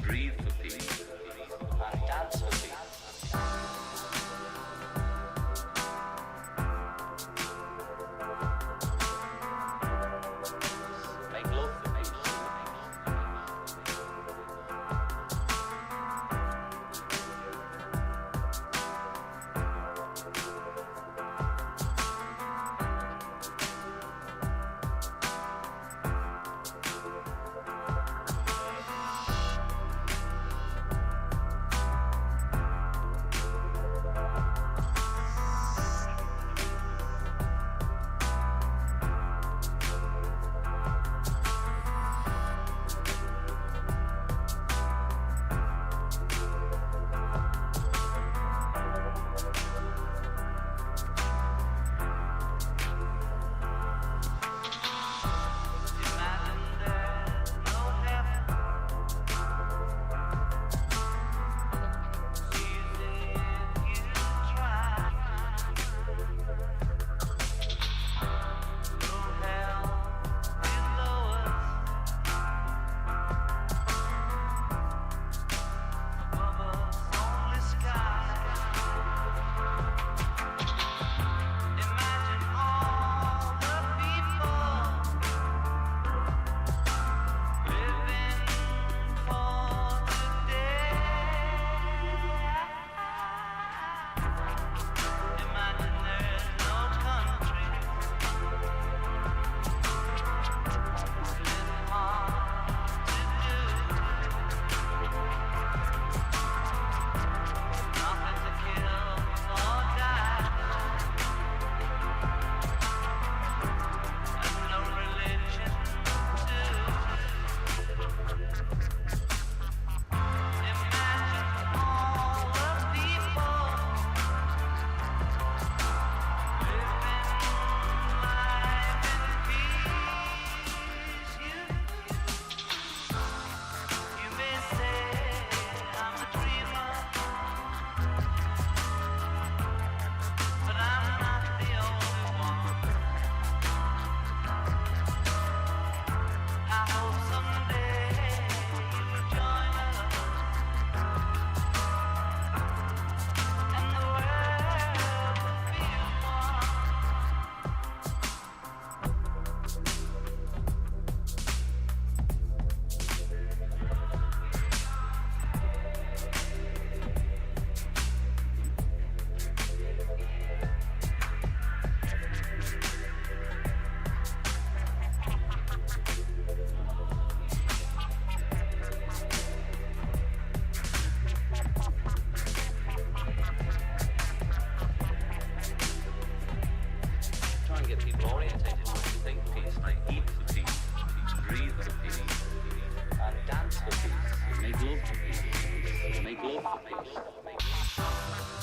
breathe for peace, and dance for peace. Make love for peace.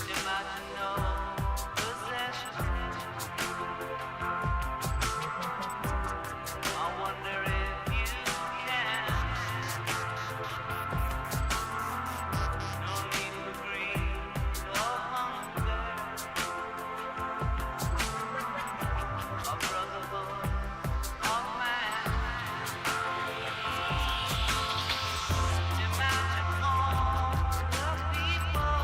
Imagine all the people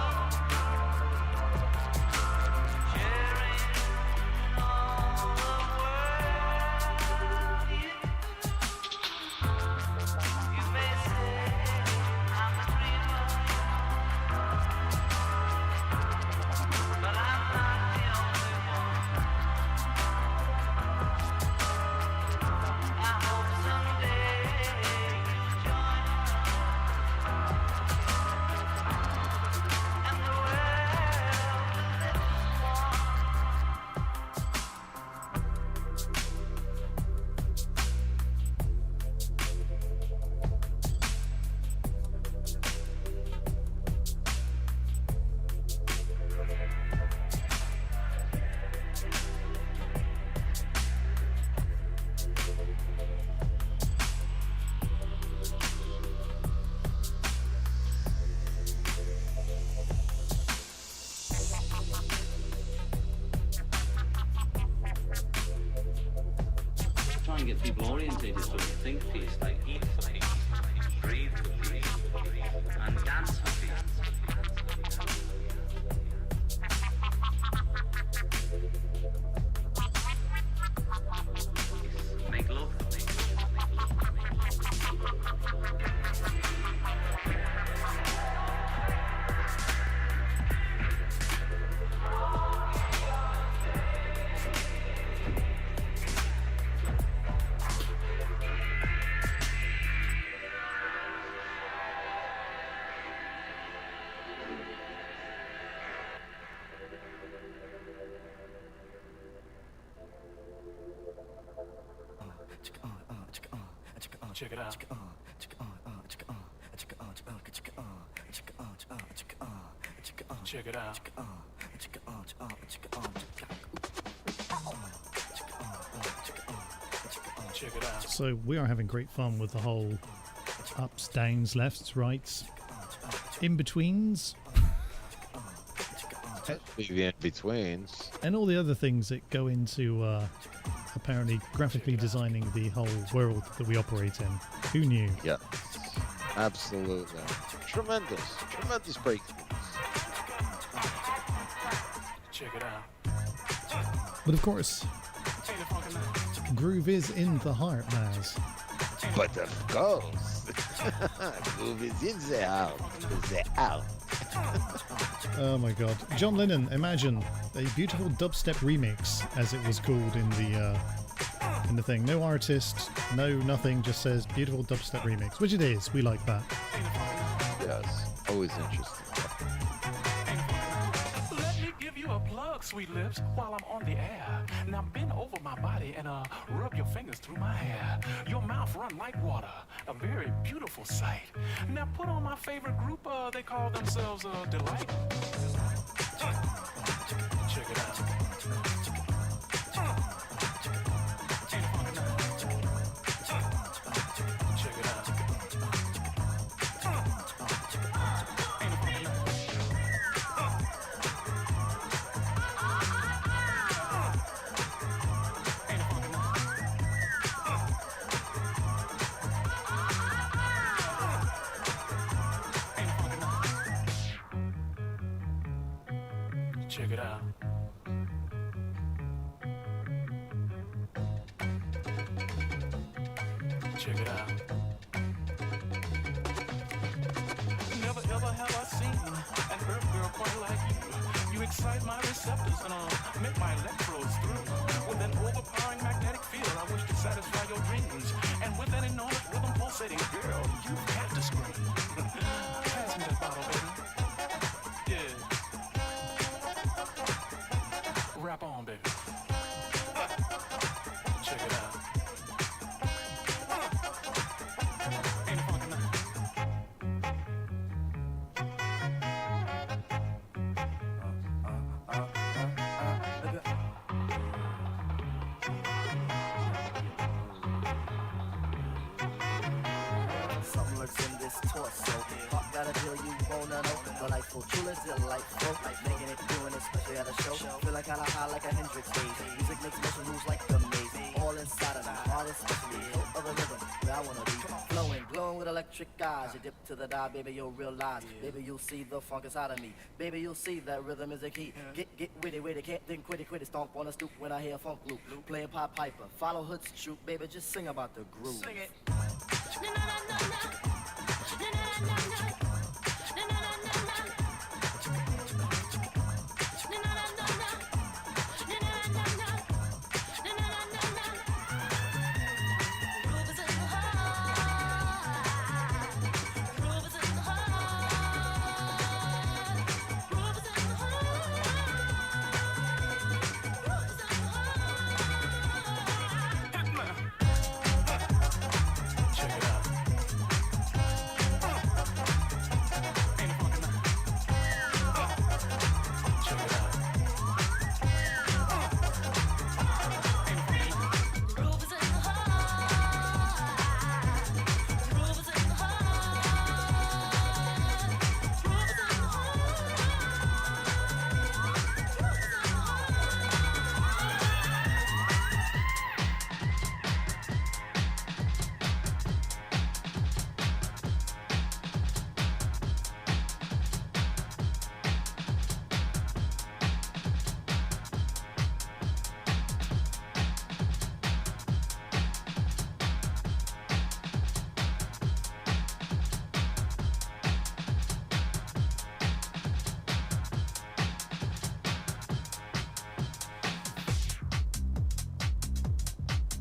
try and get people orientated so they think peace, like eat for peace, breathe for peace, and dance for peace. Make love for peace. Check it out. Check it out. Check it out. So we are having great fun with the whole ups, downs, lefts, rights, in-betweens, The in-betweens. and all the other things that go into apparently graphically designing the whole world that we operate in. Who knew? Yeah. Absolutely. Tremendous breakthroughs. Check it out. But of course, groove is in the heart, Maz. But of course, groove is in the house. The house. Oh my god. John Lennon, imagine a beautiful dubstep remix, as it was called in the thing. No artist, no nothing, just says beautiful dubstep remix, which it is. We like that. Yes. Always interesting. Let me give you a plug, sweet lips, while I'm on the air. Now bend over my body and rub your fingers through my hair. Your mouth run like water, a very beautiful sight. Now put on my favorite group, they call themselves Delight. Check it out. Check it out. Check it out. Check it out. Never ever have I seen an earth girl quite like you. You excite my receptors and make my electrodes through. With an overpowering magnetic field, I wish to satisfy your dreams. And with that enormous rhythm pulsating, girl, you've got to scream. Pass me that bottle, baby. Yeah. Rap on, baby. Check it out. Ain't it funky now? Something lurks in this torso. Fuck got a deal you wanna know. Delightful, truly delightful. Like making it, doing it, especially at a show. Feel like kinda high like a Hendrix days. Music makes motion moves like the maze. All inside of me, heart especially. Hope of the rhythm where I wanna be. Flowing, glowing with electric eyes. You dip to the dive, baby, you'll realize. Baby, you'll see the funk inside of me. Baby, you'll see that rhythm is a key. Get witty, can't think quitty, stomp on the stoop when I hear funk loop. Playing Pop Piper, follow Hood's troop, baby, just sing about the groove. Sing it. Check it out.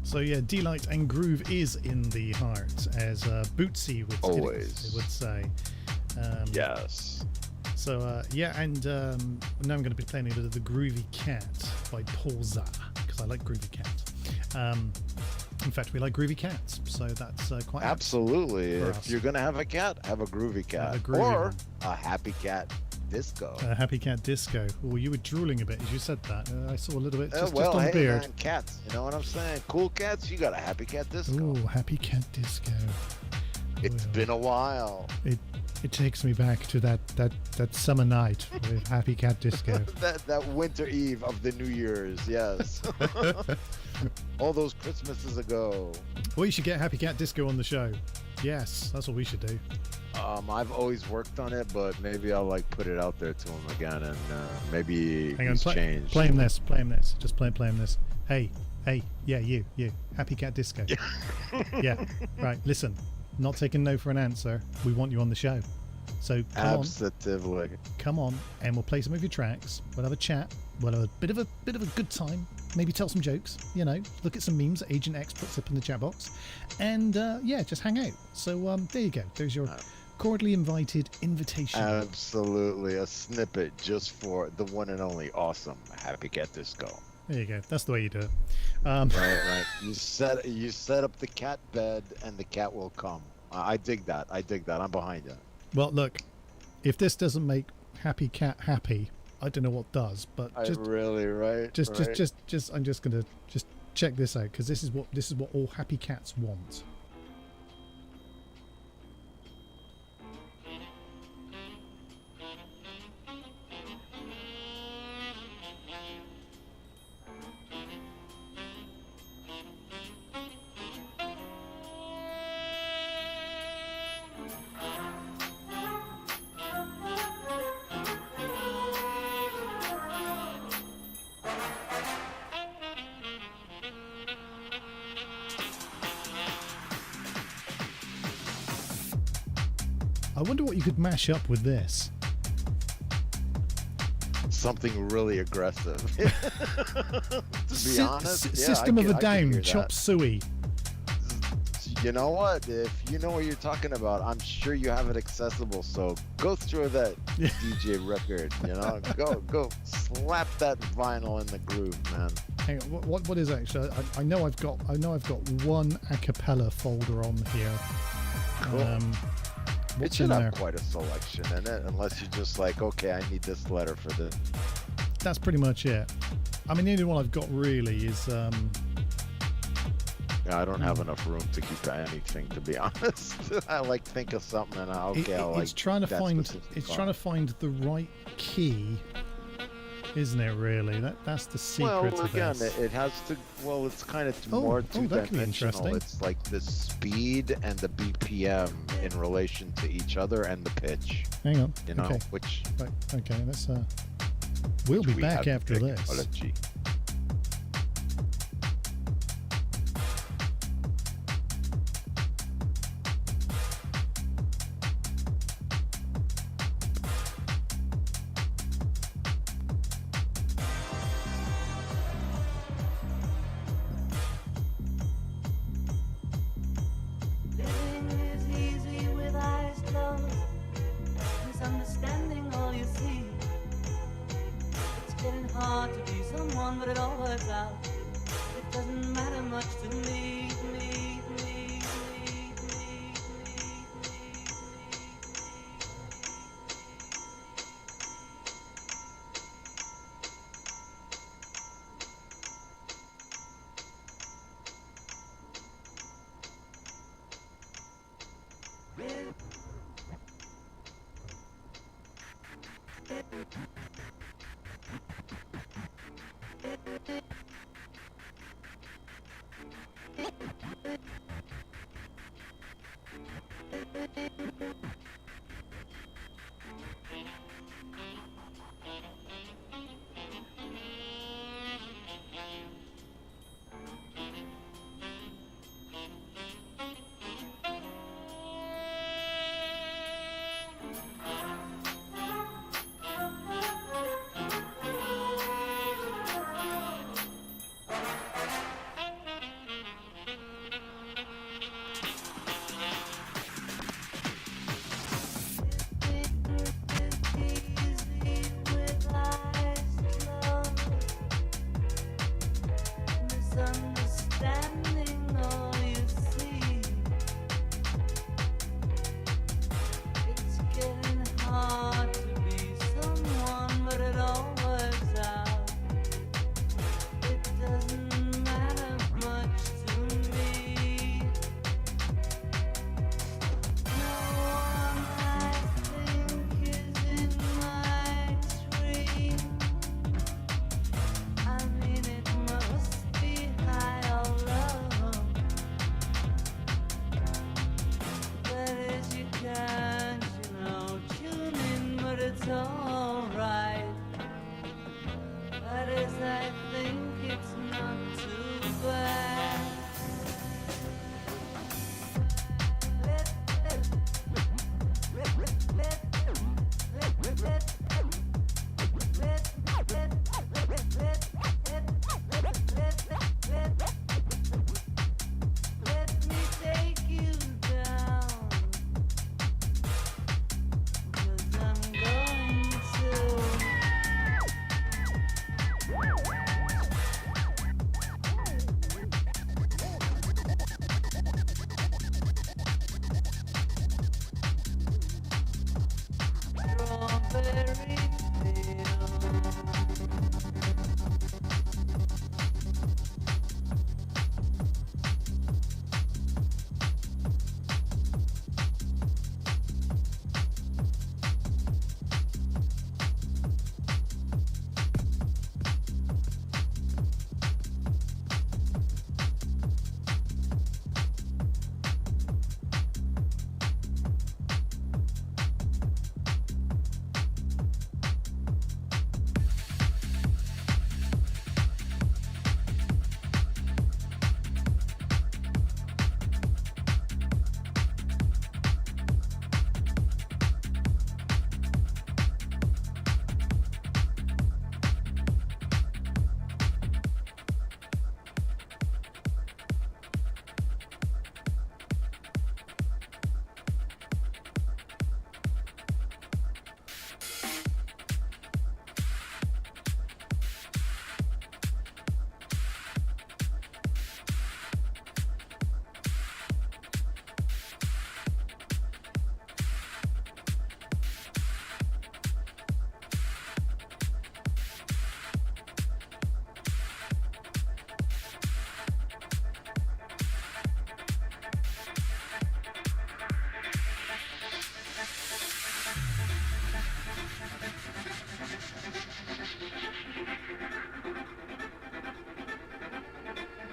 So yeah, delight and groove is in the heart, as Bootsy would say. Yes. So yeah, and now I'm going to be playing a bit of the Groovy Cat by Pauza, because I like Groovy Cat. In fact, we like groovy cats, so that's quite absolutely. If us. you're gonna have a cat, have a groovy cat, or a happy cat disco. A happy cat disco. Oh, you were drooling a bit as you said that. I saw a little bit just on hey, the beard. Man, cats. You know what I'm saying? Cool cats. You got a happy cat disco. Oh, happy cat disco. It's been a while. It takes me back to that summer night with happy cat disco. that winter eve of the New Year's. Yes. All those Christmases ago. We should get Happy Cat Disco on the show. Yes, that's what we should do. I've always worked on it, but maybe I'll put it out there to him again, and maybe he's changed. Play him this. Just play him this. Hey, yeah, you. Happy Cat Disco. Yeah, right. Listen, not taking no for an answer. We want you on the show. So come on, and we'll play some of your tracks. We'll have a chat. We'll have a bit of a good time. Maybe tell some jokes. Look at some memes that Agent X puts up in the chat box, and yeah, just hang out. So there you go. There's your cordially invited invitation. Absolutely, a snippet just for the one and only awesome Happy Cat Disco. There you go. That's the way you do it. Right. You set up the cat bed, and the cat will come. I dig that. I'm behind you. Well, look, if this doesn't make Happy Cat happy, I don't know what does. But just really right. Just I'm just gonna check this out, because this is what all happy cats want. I wonder what you could mash up with this. Something really aggressive. To be honest, System of a Down, Chop Suey. You know what? If you know what you're talking about, I'm sure you have it accessible. So go through that DJ record. Go slap that vinyl in the groove, man. Hang on, what is actually? I know I've got one a cappella folder on here. Cool. What's it should in have there? quite a selection in it, unless you're just like, okay, I need this letter for this. That's pretty much it. I mean, the only one I've got really is. I don't have enough room to keep anything, to be honest. I think of something and it's trying to find the right key, isn't it? Really, that's the secret. Well, again, it has to. Well, it's kind of more two-dimensional. It's like the speed and the BPM in relation to each other and the pitch. Hang on. Okay. Right, okay. Let's. We'll be back after this. Technology.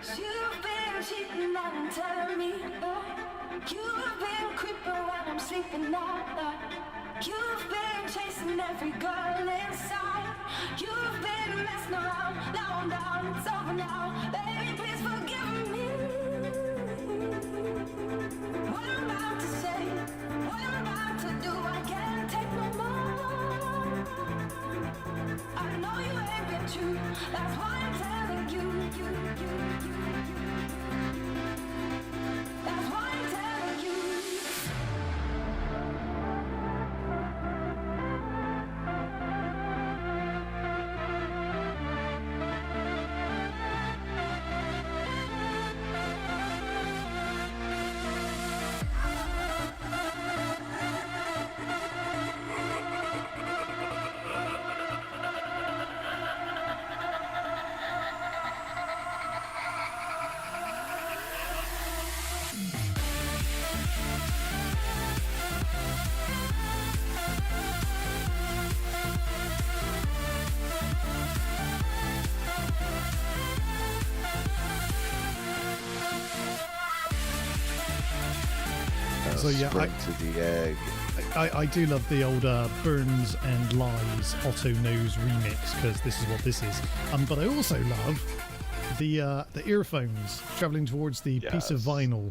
You've been cheating and telling me. You've been creeping when I'm sleeping now. You've been chasing every girl inside. You've been messing around. Now I'm down, it's over now. Baby, please forgive me. What I'm about to say, what I'm about to do, I can't take no more. I know you ain't been true. That's why I'm telling you. That's why I'm telling you. So yeah, Sprint to the egg. I do love the old Burns and Lies Otto Knows remix, because this is what this is. But I also love the earphones travelling towards the piece of vinyl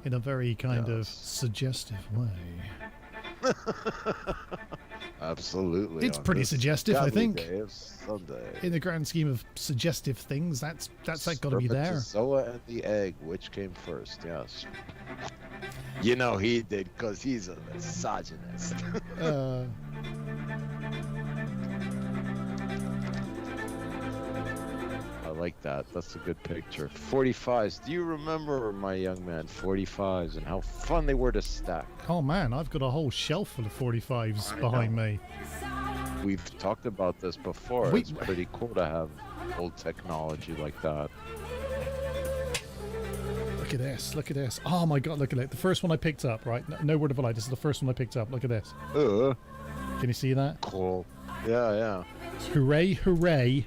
in a very kind of suggestive way. Absolutely. It's pretty suggestive, I think. Day of Sunday. In the grand scheme of suggestive things, that's like got to be there. Spermatozoa and the egg, which came first? Yes. You know he did, because he's a misogynist. I like that. That's a good picture. 45s. Do you remember, my young man, 45s and how fun they were to stack? Oh man, I've got a whole shelf full of 45s behind me. We've talked about this before. It's pretty cool to have old technology like that. Look at this, look at this. Oh my god, look at it. The first one I picked up, right? No word of a lie, this is the first one I picked up. Look at this. Can you see that? Cool. Yeah. Hooray, hooray.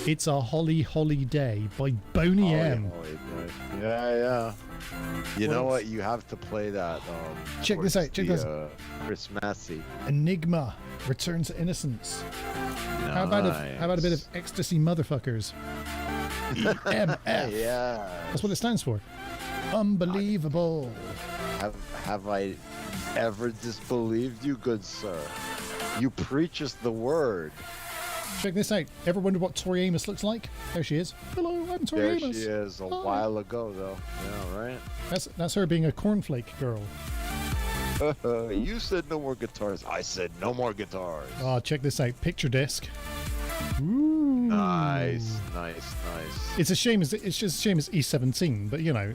It's a Holly Holly Day by Boney M. Yeah. You know what? You have to play that. Check this out. Check this. Christmassy. Enigma, Return to Innocence. Nice. How about a bit of ecstasy, motherfuckers? EMF. Yeah. That's what it stands for. Unbelievable. Have I ever disbelieved you, good sir? You preachest the word. Check this out. Ever wonder what Tori Amos looks like? There she is. Hello, I'm Tori Amos. There she is. A while ago, though. Yeah, right? That's her being a cornflake girl. You said no more guitars. I said no more guitars. Oh, check this out. Picture disc. Ooh. Nice. It's a shame. It's just a shame it's E17, but you know.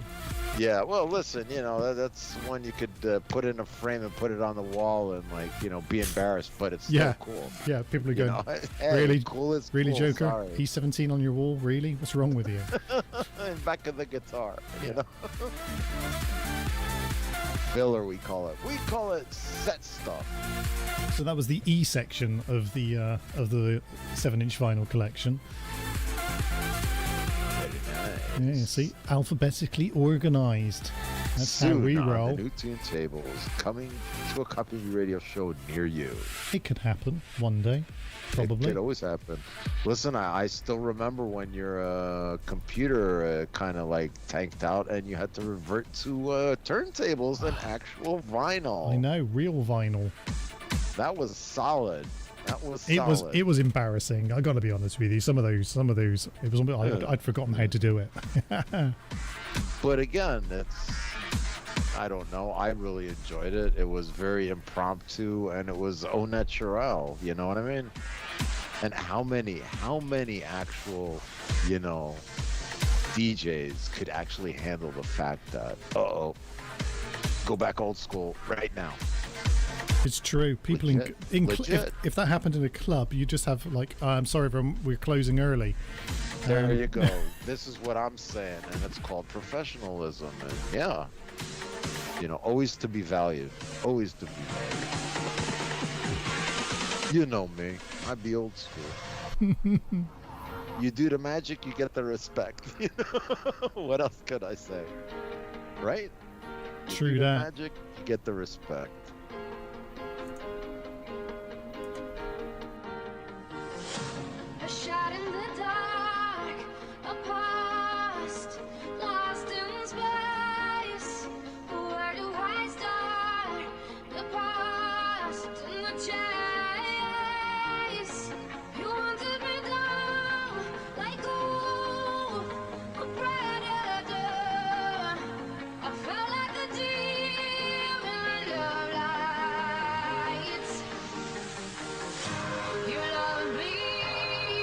Yeah, well, listen, you know, that's one you could put in a frame and put it on the wall and, like, you know, be embarrassed, but it's still cool. Yeah, people are going, hey, really? Cool is really, cool, Joker? sorry. E17 on your wall? Really? What's wrong with you? In back of the guitar, you know? Filler, we call it. We call it set stuff. So that was the E section of the 7-inch vinyl collection. Nice. Yeah, see, alphabetically organized. That's Soon how we on roll. The new turntables coming to a Kopimi radio show near you. It could happen one day, probably. It could always happen. Listen, I still remember when your computer kind of like tanked out and you had to revert to turntables and actual vinyl. I know, real vinyl. That was solid. That was solid. It was embarrassing. I got to be honest with you. Some of those. It was. I'd forgotten how to do it. But again, I don't know. I really enjoyed it. It was very impromptu and it was au naturel. You know what I mean? And how many actual, you know, DJs could actually handle the fact that, go back old school right now. It's true. People if that happened in a club, you just have like, I'm sorry, we're closing early. There you go. This is what I'm saying, and it's called professionalism. And yeah, you know, always to be valued. Always to be valued. You know me. I'd be old school. You do the magic, you get the respect. You know? What else could I say? Right? You True do the that. magic, you get the respect. A shot in the dark, a past lost in space. Where do I start? The past and the chase. You wanted me down like a predator. I felt like a deer in the lights. You love me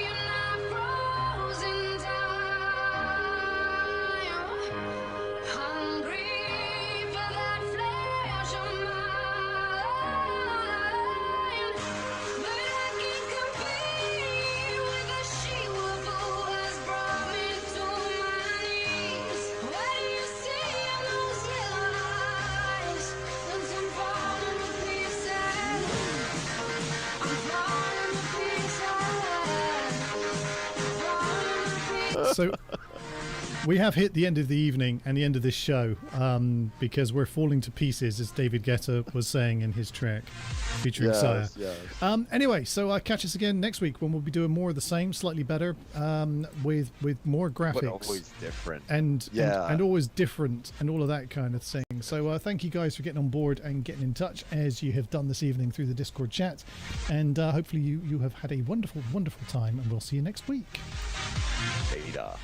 in a frozen time, hungry for that flesh of mine. But I can't compete with the she-wolf who has brought me to my knees. What do you see in those yellow eyes? As I'm falling to pieces, I'm falling to pieces. So we have hit the end of the evening and the end of this show because we're falling to pieces, as David Guetta was saying in his track featuring Sire. Yes. Anyway, so catch us again next week when we'll be doing more of the same, slightly better, with more graphics. But always different. And always different and all of that kind of thing. So thank you guys for getting on board and getting in touch as you have done this evening through the Discord chat. And hopefully you have had a wonderful, wonderful time, and we'll see you next week. Data.